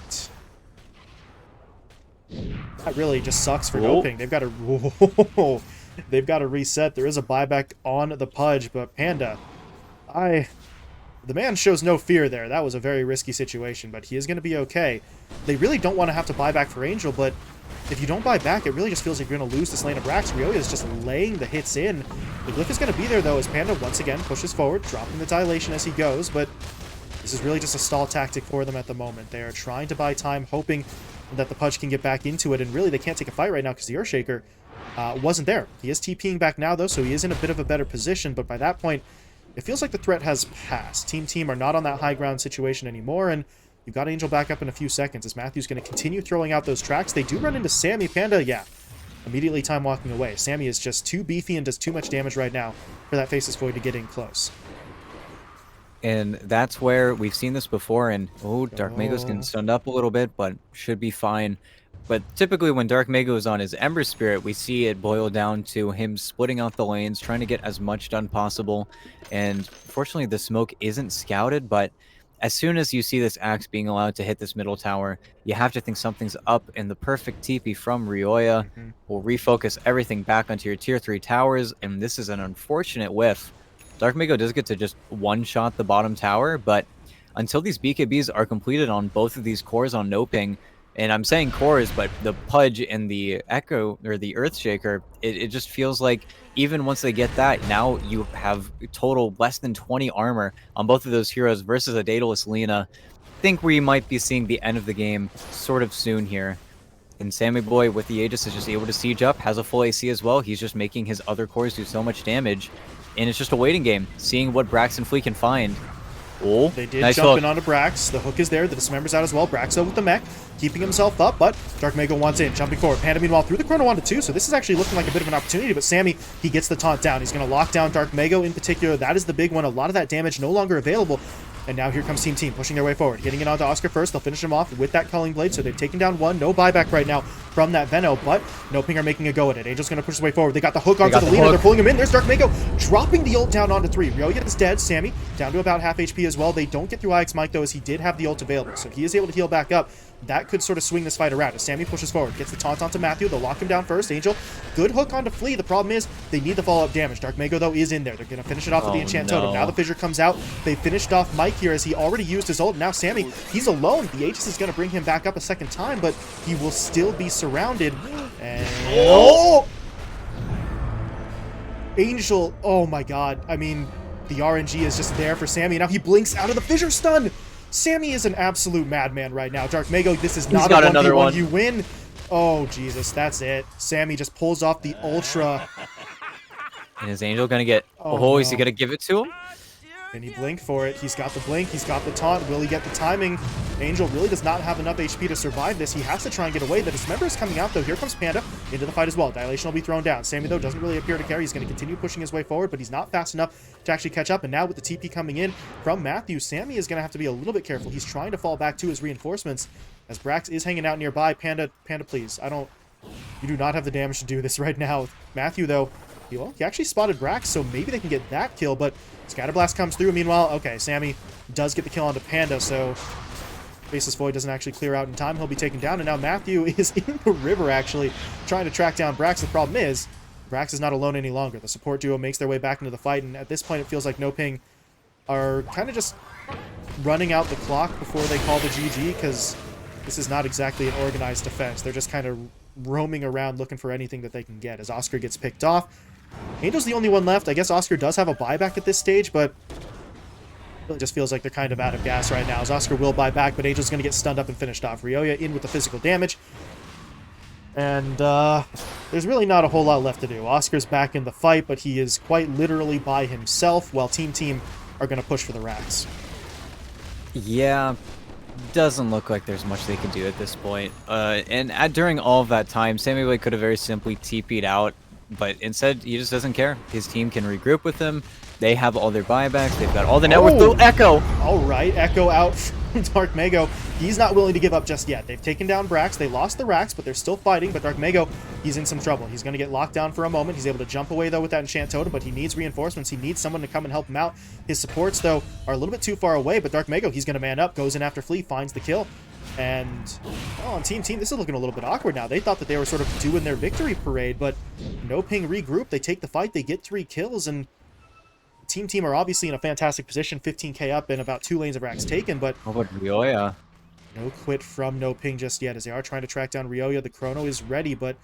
really just sucks for NoPing. They've got to whoa, they've got to reset. There is a buyback on the Pudge, but Panda, the man shows no fear there. That was a very risky situation, but he is going to be okay. They really don't want to have to buy back for Angel, but if you don't buy back, it really just feels like you're going to lose this lane of Brax. Ryoya is just laying the hits in. The Glyph is going to be there, though, as Panda once again pushes forward, dropping the dilation as he goes, but this is really just a stall tactic for them at the moment. They are trying to buy time, hoping that the Pudge can get back into it, and really they can't take a fight right now because the Earthshaker wasn't there. He is TPing back now, though, so he is in a bit of a better position, but by that point, it feels like the threat has passed. Team are not on that high ground situation anymore, and you've got Angel back up in a few seconds as Matthew's going to continue throwing out those tracks. They do run into Sammy. Panda, yeah, immediately time walking away. Sammy is just too beefy and does too much damage right now for that Faceless Void to get in close.
And that's where we've seen this before, and Dark Mago's getting stunned up a little bit, but should be fine. But typically when Dark Mago is on his Ember Spirit, we see it boil down to him splitting out the lanes, trying to get as much done possible. And fortunately, the smoke isn't scouted, but as soon as you see this Axe being allowed to hit this middle tower, you have to think something's up, and the perfect TP from Ryoya will refocus everything back onto your tier 3 towers, and this is an unfortunate whiff. Dark Mago does get to just one-shot the bottom tower, but until these BKBs are completed on both of these cores on NoPing, and I'm saying cores, but the Pudge and the Echo, or the Earthshaker, it just feels like even once they get that, now you have total less than 20 armor on both of those heroes versus a Daedalus Lena. I think we might be seeing the end of the game sort of soon here. And Sammy Boy with the Aegis is just able to siege up, has a full AC as well. He's just making his other cores do so much damage. And it's just a waiting game, seeing what Brax and Flea can find. Oh,
they did
nice
jump
hook.
in onto Brax. The hook is there. The Dismember's out as well. Brax with the mech, keeping himself up, but Dark Mago wants in, jumping forward. Panda, meanwhile, through the Chrono onto 2, so this is actually looking like a bit of an opportunity, but Sammy, he gets the taunt down. He's going to lock down Dark Mago in particular. That is the big one. A lot of that damage no longer available. And now here comes Team pushing their way forward. Hitting it onto Oscar first. They'll finish him off with that Culling Blade, so they've taken down one. No buyback right now from that Veno, but NoPing are making a go at it. Angel's going to push his way forward. They got the hook onto the leader. They're pulling him in. There's Dark Mago dropping the ult down onto 3. Ryoya is dead. Sammy down to about half HP as well. They don't get through IX Mike, though, as he did have the ult available, so he is able to heal back up. That could sort of swing this fight around as Sammy pushes forward. Gets the taunt onto Matthew. They'll lock him down first. Angel, good hook onto Flea. The problem is they need the follow-up damage. Dark Mago, though, is in there. They're going to finish it off with the Enchant Totem. Now the Fissure comes out. They finished off Mike here as he already used his ult. Now Sammy, he's alone. The Aegis is going to bring him back up a second time, but he will still be surrounded. And Angel, oh my god. I mean, the RNG is just there for Sammy. Now he blinks out of the Fissure stun. Sammy is an absolute madman right now. Dark Mago, this is not a 1v1 you win. Oh, Jesus, that's it. Sammy just pulls off the Ultra.
And is Angel going to get... is he going to give it to him?
And he blinked for it. He's got the blink. He's got the taunt. Will he get the timing? Angel really does not have enough HP to survive this. He has to try and get away. The Dismember is coming out, though. Here comes Panda into the fight as well. Dilation will be thrown down. Sammy, though, doesn't really appear to care. He's going to continue pushing his way forward, but he's not fast enough to actually catch up. And now with the TP coming in from Matthew, Sammy is going to have to be a little bit careful. He's trying to fall back to his reinforcements as Brax is hanging out nearby. Panda, please. You do not have the damage to do this right now. Matthew, though, he actually spotted Brax, so maybe they can get that kill, but Scatterblast comes through. Meanwhile, okay, Sammy does get the kill onto Panda, so Faceless Void doesn't actually clear out in time. He'll be taken down, and now Matthew is in the river, actually, trying to track down Brax. The problem is, Brax is not alone any longer. The support duo makes their way back into the fight, and at this point, it feels like NoPing are kind of just running out the clock before they call the GG, because this is not exactly an organized defense. They're just kind of roaming around looking for anything that they can get as Oscar gets picked off. Angel's the only one left. I guess Oscar does have a buyback at this stage, but it just feels like they're kind of out of gas right now as Oscar will buy back, but Angel's going to get stunned up and finished off. Ryoya in with the physical damage. And there's really not a whole lot left to do. Oscar's back in the fight, but he is quite literally by himself, while Team are going to push for the racks.
Yeah, doesn't look like there's much they can do at this point. During all of that time, Sammy Boy could have very simply TP'd out, but instead he just doesn't care. His team can regroup with him. They have all their buybacks. They've got all the network.
Oh,
Echo.
all right. Echo out from Dark Mago. He's not willing to give up just yet. They've taken down Brax. They lost the racks, but they're still fighting. But Dark Mago, he's in some trouble. He's going to get locked down for a moment. He's able to jump away, though, with that Enchant Totem, but he needs reinforcements. He needs someone to come and help him out. His supports, though, are a little bit too far away, but Dark Mago, he's going to man up, goes in after Flea, finds the kill. And, oh, on TeamTeam, this is looking a little bit awkward now. They thought that they were sort of doing their victory parade, but NoPing regroup. They take the fight. They get 3 kills, and TeamTeam are obviously in a fantastic position, 15k up and about 2 lanes of racks taken, but
How about Ryoya?
no quit from NoPing just yet, as they are trying to track down Ryoya. The Chrono is ready, but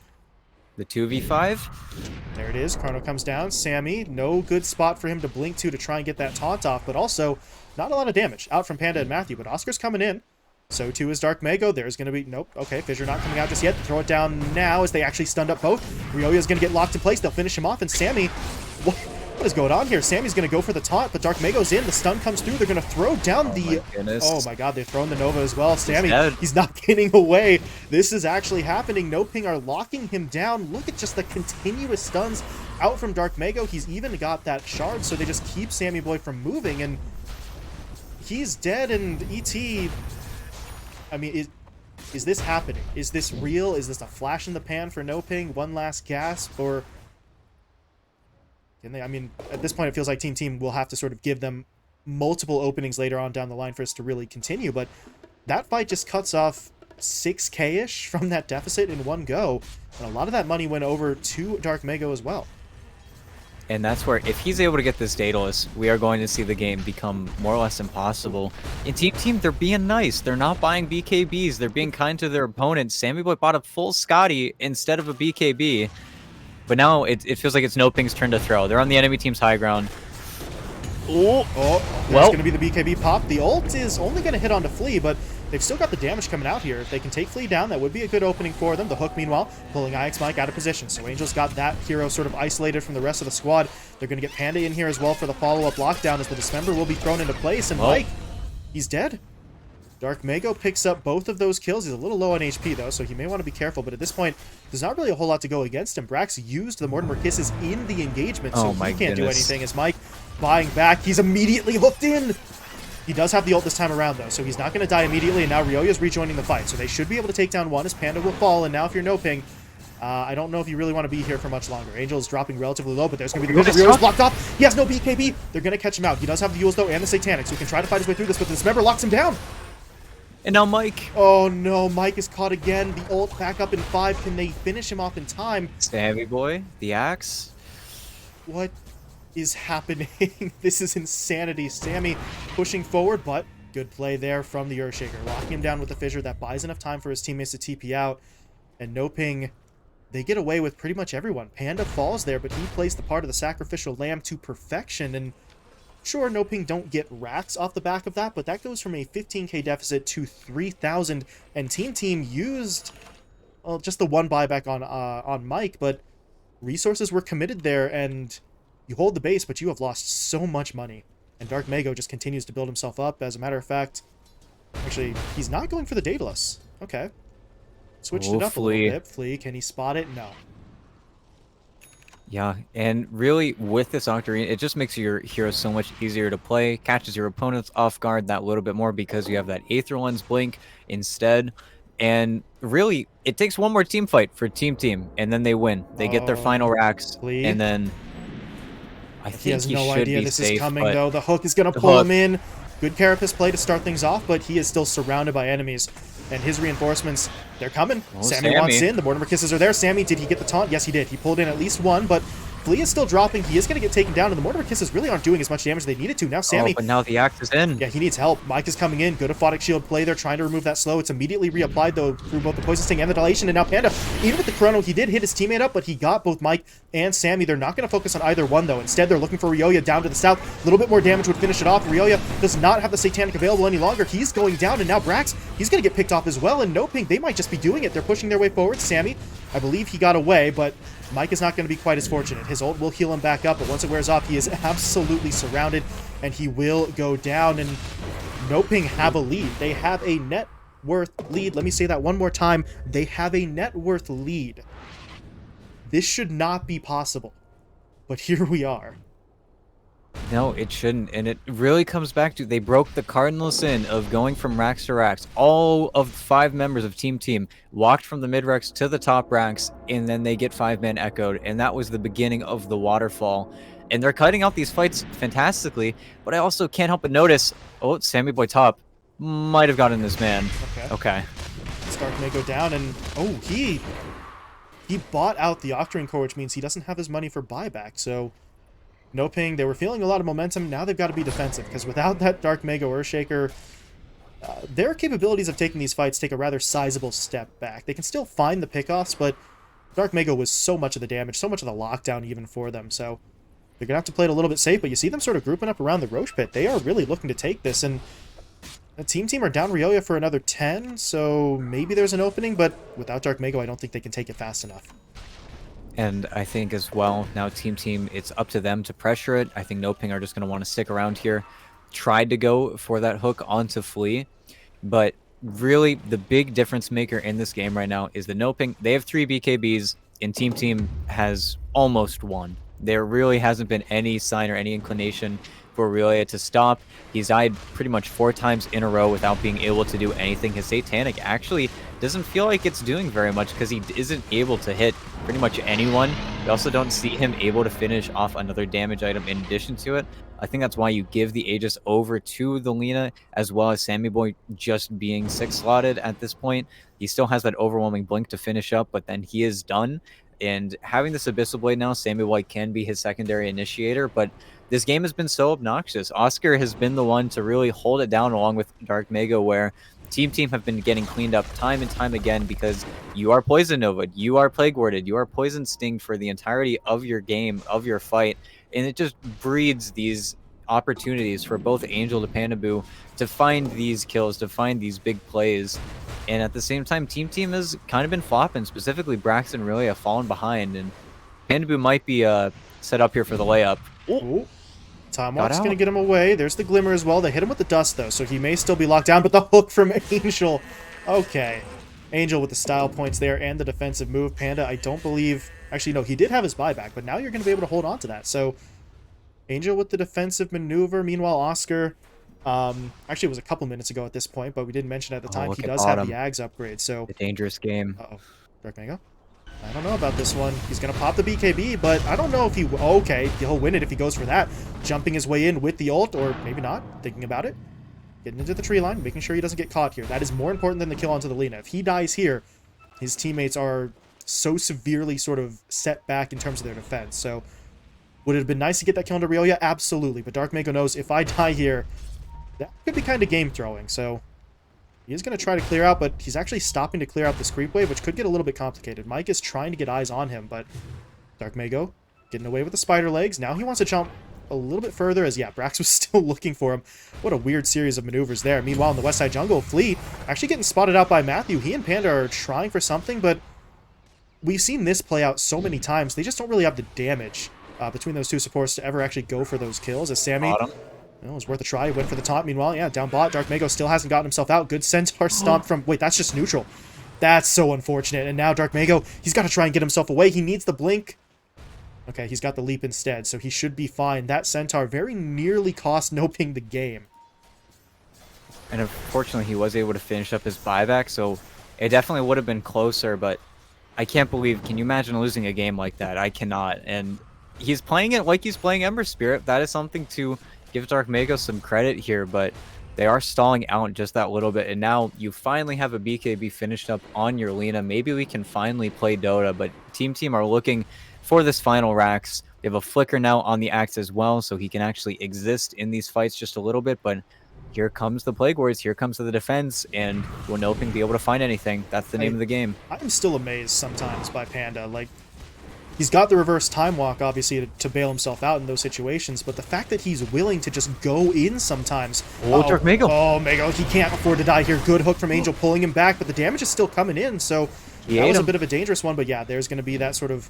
The 2v5?
there it is. Chrono comes down. Sammy, no good spot for him to blink to try and get that taunt off, but also not a lot of damage out from Panda and Matthew, but Oscar's coming in. So too is Dark Mago. There's going to be... Nope. Okay, Fissure not coming out just yet. Throw it down now as they actually stunned up both. Ryoya's going to get locked in place. They'll finish him off, and Sammy... What is going on here? Sammy's going to go for the taunt, but Dark Mago's in. The stun comes through. They're going to throw down the... Oh my god, they've thrown the Nova as well. Sammy, he's not getting away. This is actually happening. NoPing are locking him down. Look at just the continuous stuns out from Dark Mago. He's even got that shard, so they just keep Sammy Boy from moving, and he's dead, and ET... I mean, is this happening? Is this real? Is this a flash in the pan for NoPing? One last gasp? Or can they? I mean, at this point, it feels like TeamTeam will have to sort of give them multiple openings later on down the line for us to really continue. But that fight just cuts off 6k-ish from that deficit in one go. And a lot of that money went over to Dark Mago as well.
And that's where, if he's able to get this Daedalus, we are going to see the game become more or less impossible. In TeamTeam, they're being nice. They're not buying BKBs. They're being kind to their opponents. Sammy Boy bought a full Scotty instead of a BKB. But now it feels like it's NoPing's turn to throw. They're on the enemy team's high ground.
Oh, well, going to be the BKB pop. The ult is only going to hit onto Flea, but they've still got the damage coming out here. If they can take Flea down, that would be a good opening for them. The hook, meanwhile, pulling IX Mike out of position. So Angel's got that hero sort of isolated from the rest of the squad. They're going to get Panda in here as well for the follow-up lockdown, as the Dismember will be thrown into place. And Mike, he's dead. Dark Mago picks up both of those kills. He's a little low on HP, though, so he may want to be careful. But at this point, there's not really a whole lot to go against him. Brax used the Mortimer Kisses in the engagement, so he can't do anything. As Mike buying back, he's immediately hooked in. He does have the ult this time around, though, so he's not going to die immediately, and now Ryoya's rejoining the fight. So they should be able to take down one as Panda will fall, and now if you're NoPing, I don't know if you really want to be here for much longer. Angel is dropping relatively low, but there's going to be the Ryoya's blocked off. He has no BKB. They're going to catch him out. He does have the Yules, though, and the Satanic, so he can try to fight his way through this, but the Dismember locks him down.
And now Mike.
Oh no, Mike is caught again. The ult back up in 5. Can they finish him off in time?
Sammy Boy, the axe.
What is happening? This is insanity. Sammy pushing forward, but good play there from the Earthshaker. Locking him down with the Fissure. That buys enough time for his teammates to TP out. And NoPing, they get away with pretty much everyone. Panda falls there, but he plays the part of the sacrificial lamb to perfection. And sure, NoPing don't get racks off the back of that, but that goes from a 15k deficit to 3,000. And TeamTeam used, well, just the one buyback on Mike, but resources were committed there, and you hold the base, but you have lost so much money. And Dark Mago just continues to build himself up. As a matter of fact, actually, he's not going for the Daedalus. Okay. Switched it up a little bit. Flea, can he spot it? No.
Yeah, and really, with this Octarine, it just makes your hero so much easier to play, catches your opponents off guard that little bit more because you have that Aether Lens blink instead. And really, it takes one more team fight for TeamTeam, and then they win. They get their final racks, and then I think
he has no idea this is coming,
but
though. The hook is going to pull him in. Good carapace play to start things off, but he is still surrounded by enemies. And his reinforcements, they're coming. Sammy wants in. The Mortimer Kisses are there. Sammy, did he get the taunt? Yes, he did. He pulled in at least one, but Flea is still dropping. He is going to get taken down, and the Mortimer Kisses really aren't doing as much damage as they needed to. Now Sammy...
Oh, but now the axe is in.
Yeah, he needs help. Mike is coming in. Good Aphotic Shield play there, trying to remove that slow. It's immediately reapplied, though, through both the Poison Sting and the Dilation. And now Panda, even with the Chrono, he did hit his teammate up, but he got both Mike and Sammy. They're not going to focus on either one, though. Instead, they're looking for Ryoya down to the south. A little bit more damage would finish it off. Ryoya does not have the Satanic available any longer. He's going down, and now Brax, he's going to get picked off as well. And NoPing, they might just be doing it. They're pushing their way forward. Sammy, I believe he got away, but Mike is not going to be quite as fortunate. His ult will heal him back up, but once it wears off, he is absolutely surrounded, and he will go down. And NoPing have a lead. They have a net worth lead. Let me say that one more time. They have a net worth lead. This should not be possible, but here we are.
No, it shouldn't. And it really comes back to they broke the cardinal sin of going from racks to racks. All of 5 members of TeamTeam walked from the mid racks to the top racks, and then they get 5-man echoed. And that was the beginning of the waterfall. And they're cutting out these fights fantastically. But I also can't help but notice, oh, Sammy Boy Top might have gotten this man. Okay.
Stark may go down, and oh, he bought out the Octarine core, which means he doesn't have his money for buyback. So NoPing, they were feeling a lot of momentum. Now they've got to be defensive, because without that Dark Mega Earthshaker, their capabilities of taking these fights take a rather sizable step back. They can still find the pickoffs, but Dark Mega was so much of the damage, so much of the lockdown even for them. So they're going to have to play it a little bit safe, but you see them sort of grouping up around the Roche Pit. They are really looking to take this, and the TeamTeam are down Riolia for another 10, so maybe there's an opening, but without Dark Mega, I don't think they can take it fast enough.
And I think as well, now TeamTeam, it's up to them to pressure it. I think NoPing are just going to want to stick around here. Tried to go for that hook onto Flea, but really the big difference maker in this game right now is the NoPing. They have 3 BKBs, and TeamTeam has almost 1. There really hasn't been any sign or any inclination for Aurelia to stop. He's died pretty much 4 times in a row without being able to do anything. His Satanic actually doesn't feel like it's doing very much because he isn't able to hit pretty much anyone. We also don't see him able to finish off another damage item in addition to it. I think that's why you give the Aegis over to the Lina, as well as Sammy Boy just being 6-slotted at this point. He still has that overwhelming blink to finish up, but then he is done. And having this Abyssal Blade now, Sammy Boy can be his secondary initiator, but this game has been so obnoxious. Oscar has been the one to really hold it down along with Dark Mega, where TeamTeam have been getting cleaned up time and time again because you are Poison Nova, you are Plague Warded, you are Poison Stinged for the entirety of your game, of your fight, and it just breeds these opportunities for both Angel to Panaboo to find these kills, to find these big plays. And at the same time, TeamTeam has kind of been flopping, specifically Braxton really have fallen behind, and Panaboo might be set up here for the layup.
Ooh. Time Walk's going to get him away. There's the Glimmer as well. They hit him with the Dust, though, so he may still be locked down, but the hook from Angel. Okay. Angel with the style points there and the defensive move. Panda, I don't believe... Actually, no, he did have his buyback, but now you're going to be able to hold on to that. So, Angel with the defensive maneuver. Meanwhile, Oscar... actually, it was a couple minutes ago at this point, but we didn't mention at the time he does have the Ags upgrade, so...
A dangerous game.
Uh-oh. Dark Mega? I don't know about this one. He's going to pop the BKB, but I don't know if he... Okay, he'll win it if he goes for that. Jumping his way in with the ult, or maybe not. Thinking about it. Getting into the tree line, making sure he doesn't get caught here. That is more important than the kill onto the Lina. If he dies here, his teammates are so severely sort of set back in terms of their defense. So, would it have been nice to get that kill onto Riolia? Absolutely. But Dark Mako knows if I die here, that could be kind of game-throwing. So, he is going to try to clear out, but he's actually stopping to clear out this creep wave, which could get a little bit complicated. Mike is trying to get eyes on him, but Dark Mago getting away with the spider legs. Now he wants to jump a little bit further as, yeah, Brax was still looking for him. What a weird series of maneuvers there. Meanwhile, in the west side jungle, Flea actually getting spotted out by Matthew. He and Panda are trying for something, but we've seen this play out so many times. They just don't really have the damage between those two supports to ever actually go for those kills. As Sammy... It was worth a try. Went for the top. Meanwhile, yeah, down bot. Dark Mago still hasn't gotten himself out. Good Centaur stomp from... Wait, that's just neutral. That's so unfortunate. And now Dark Mago, he's got to try and get himself away. He needs the blink. Okay, he's got the leap instead, so he should be fine. That Centaur very nearly cost NoPing the game.
And unfortunately, he was able to finish up his buyback, so it definitely would have been closer, but I can't believe... Can you imagine losing a game like that? I cannot. And he's playing it like he's playing Ember Spirit. That is something to... give Dark Mago some credit here, but they are stalling out just that little bit, and now you finally have a BKB finished up on your Lina. Maybe we can finally play Dota, but TeamTeam are looking for this final Rax. They have a Flicker now on the Axe as well, so he can actually exist in these fights just a little bit, but here comes the Plague Wards, here comes the defense, and will NoPing be able to find anything? That's the name of the game.
I'm still amazed sometimes by Panda. Like, he's got the reverse time walk, obviously, to bail himself out in those situations, but the fact that he's willing to just go in sometimes...
Oh, Dark Mago.
Oh, Mago, he can't afford to die here. Good hook from Angel pulling him back, but the damage is still coming in, so that was a bit of a dangerous one, but yeah, there's going to be that sort of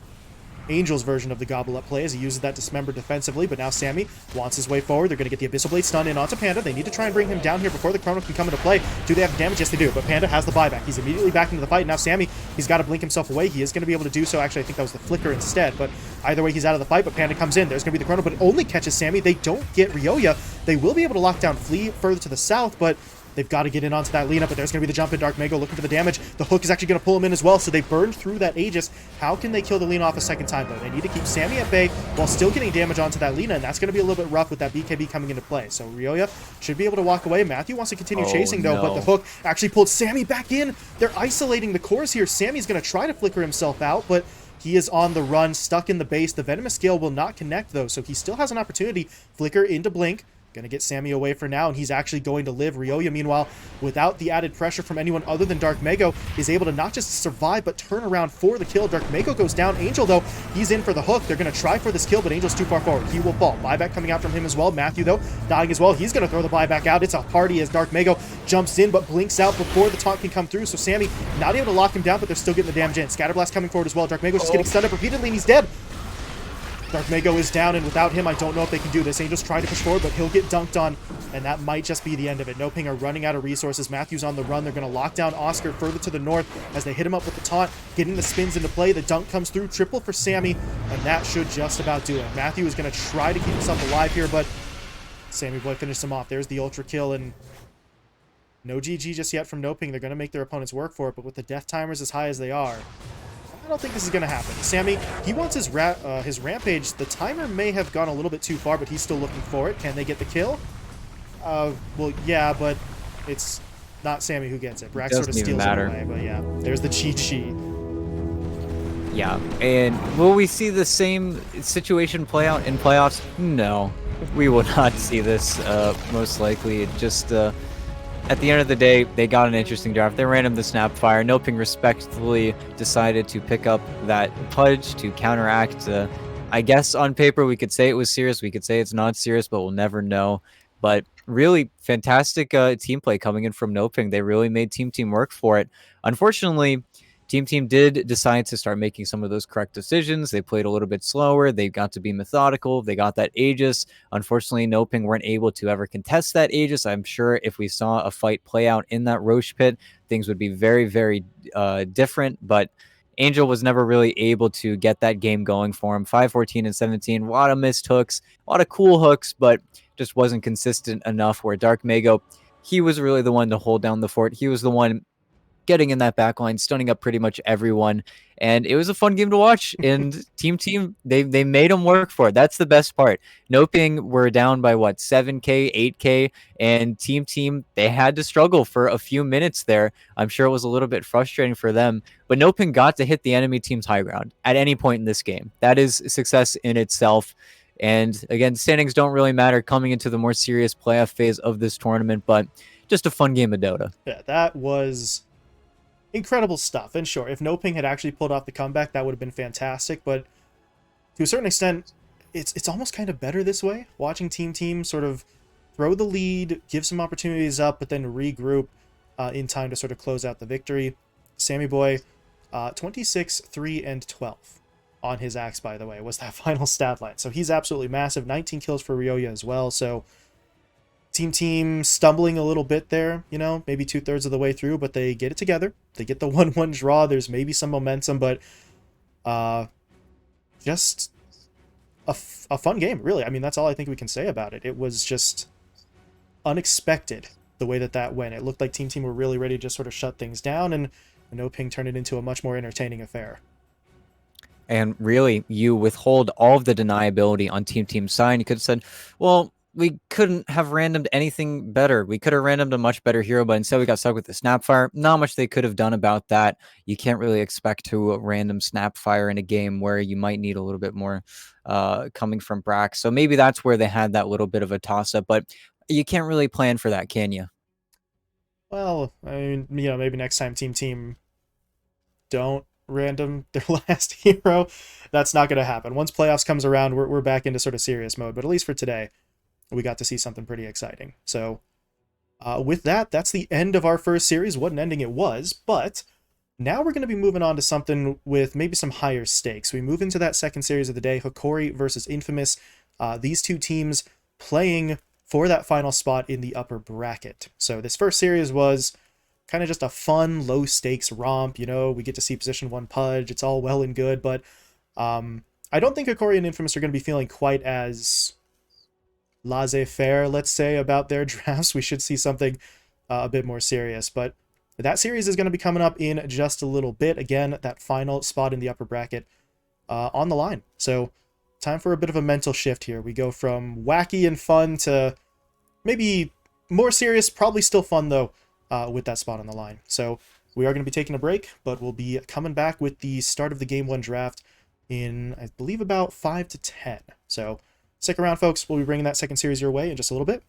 Angel's version of the Gobble Up play as he uses that Dismember defensively, but now Sammy wants his way forward. They're going to get the Abyssal Blade stun in onto Panda. They need to try and bring him down here before the Chrono can come into play. Do they have the damage? Yes, they do, but Panda has the buyback. He's immediately back into the fight. Now Sammy, he's got to blink himself away. He is going to be able to do so. Actually, I think that was the Flicker instead, but either way, he's out of the fight, but Panda comes in. There's going to be the Chrono, but it only catches Sammy. They don't get Ryoya. They will be able to lock down Flea further to the south, but they've got to get in onto that Lina, but there's going to be the jump in. Dark Mago looking for the damage. The hook is actually going to pull him in as well, so they burned through that Aegis. How can they kill the Lina off a second time, though? They need to keep Sammy at bay while still getting damage onto that Lina, and that's going to be a little bit rough with that BKB coming into play. So Ryoya should be able to walk away. Matthew wants to continue chasing, though, but the hook actually pulled Sammy back in. They're isolating the cores here. Sammy's going to try to flicker himself out, but he is on the run, stuck in the base. The Venomous Scale will not connect, though, so he still has an opportunity. Flicker into Blink. Going to get Sammy away for now, and he's actually going to live. Ryoya, meanwhile, without the added pressure from anyone other than Dark Mago, is able to not just survive, but turn around for the kill. Dark Mago goes down. Angel, though, he's in for the hook. They're going to try for this kill, but Angel's too far forward. He will fall. Buyback coming out from him as well. Matthew, though, dying as well. He's going to throw the buyback out. It's a party as Dark Mago jumps in, but blinks out before the taunt can come through. So Sammy not able to lock him down, but they're still getting the damage in. Scatterblast coming forward as well. Dark Mago's just getting stunned up repeatedly, and he's dead. Dark Mago is down, and without him, I don't know if they can do this. Angel's trying to push forward, but he'll get dunked on, and that might just be the end of it. NoPing are running out of resources. Matthew's on the run. They're going to lock down Oscar further to the north as they hit him up with the taunt, getting the spins into play. The dunk comes through. Triple for Sammy, and that should just about do it. Matthew is going to try to keep himself alive here, but Sammy Boy finished him off. There's the ultra kill, and no GG just yet from NoPing. They're going to make their opponents work for it, but with the death timers as high as they are, I don't think this is going to happen. Sammy, he wants his Rampage. The timer may have gone a little bit too far, but he's still looking for it. Can they get the kill? Well, yeah, but it's not Sammy who gets it. Brax sort of steals it away, but yeah, there's the GG.
Yeah, and will we see the same situation play out in playoffs? No, we will not see this, most likely. It just, at the end of the day, they got an interesting draft. They ran him the Snapfire. NoPing respectfully decided to pick up that Pudge to counteract. I guess on paper we could say it was serious. We could say it's not serious, but we'll never know. But really fantastic team play coming in from NoPing. They really made TeamTeam work for it. Unfortunately, TeamTeam did decide to start making some of those correct decisions. They played a little bit slower. They got to be methodical. They got that Aegis. Unfortunately, NoPing weren't able to ever contest that Aegis. I'm sure if we saw a fight play out in that Roche pit, things would be very, very different. But Angel was never really able to get that game going for him. 5, 14, and 17. A lot of missed hooks, a lot of cool hooks, but just wasn't consistent enough where Dark Mago, he was really the one to hold down the fort. He was the one getting in that backline, stunning up pretty much everyone, and it was a fun game to watch. And TeamTeam, they made them work for it. That's the best part. NoPing were down by what, 7K, 8K, and TeamTeam, they had to struggle for a few minutes there. I'm sure it was a little bit frustrating for them, but NoPing got to hit the enemy team's high ground at any point in this game. That is success in itself. And again, standings don't really matter coming into the more serious playoff phase of this tournament, but just a fun game of Dota.
Yeah, that was incredible stuff. And sure, if NoPing had actually pulled off the comeback, that would have been fantastic. But to a certain extent, it's almost kind of better this way. Watching TeamTeam sort of throw the lead, give some opportunities up, but then regroup in time to sort of close out the victory. Sammy Boy, 26, 3, and 12 on his axe, by the way, was that final stat line. So he's absolutely massive. 19 kills for Ryoya as well. So TeamTeam stumbling a little bit there, you know, maybe 2/3 of the way through, but they get it together. They get the 1-1 draw. There's maybe some momentum, but just a fun game, really. I mean, that's all I think we can say about it. It was just unexpected the way that went. It looked like TeamTeam were really ready to just sort of shut things down, and NoPing turned it into a much more entertaining affair.
And really, you withhold all of the deniability on TeamTeam's side. You could have said, well, we couldn't have randomed anything better. We could have randomed a much better hero, but instead we got stuck with the Snapfire. Not much they could have done about that. You can't really expect to random Snapfire in a game where you might need a little bit more coming from Brax. So maybe that's where they had that little bit of a toss-up, but you can't really plan for that, can you?
Well, I mean, you know, maybe next time TeamTeam don't random their last hero. That's not going to happen. Once playoffs comes around, we're back into sort of serious mode, but at least for today, we got to see something pretty exciting. So with that, that's the end of our first series. What an ending it was, but Now we're going to be moving on to something with maybe some higher stakes. We move into that second series of the day, Hikori versus Infamous. These two teams playing for that final spot in the upper bracket. So this first series was kind of just a fun, low stakes romp. You know, we get to see position one Pudge. It's all well and good, but I don't think Hikori and Infamous are going to be feeling quite as laissez-faire, let's say, about their drafts. We should see something a bit more serious, but that series is going to be coming up in just a little bit. Again, that final spot in the upper bracket on the line. So time for a bit of a mental shift here. We go from wacky and fun to maybe more serious, probably still fun though, with that spot on the line. So we are going to be taking a break, but we'll be coming back with the start of the Game 1 draft in, I believe, about 5 to 10. So stick around, folks. We'll be bringing that second series your way in just a little bit.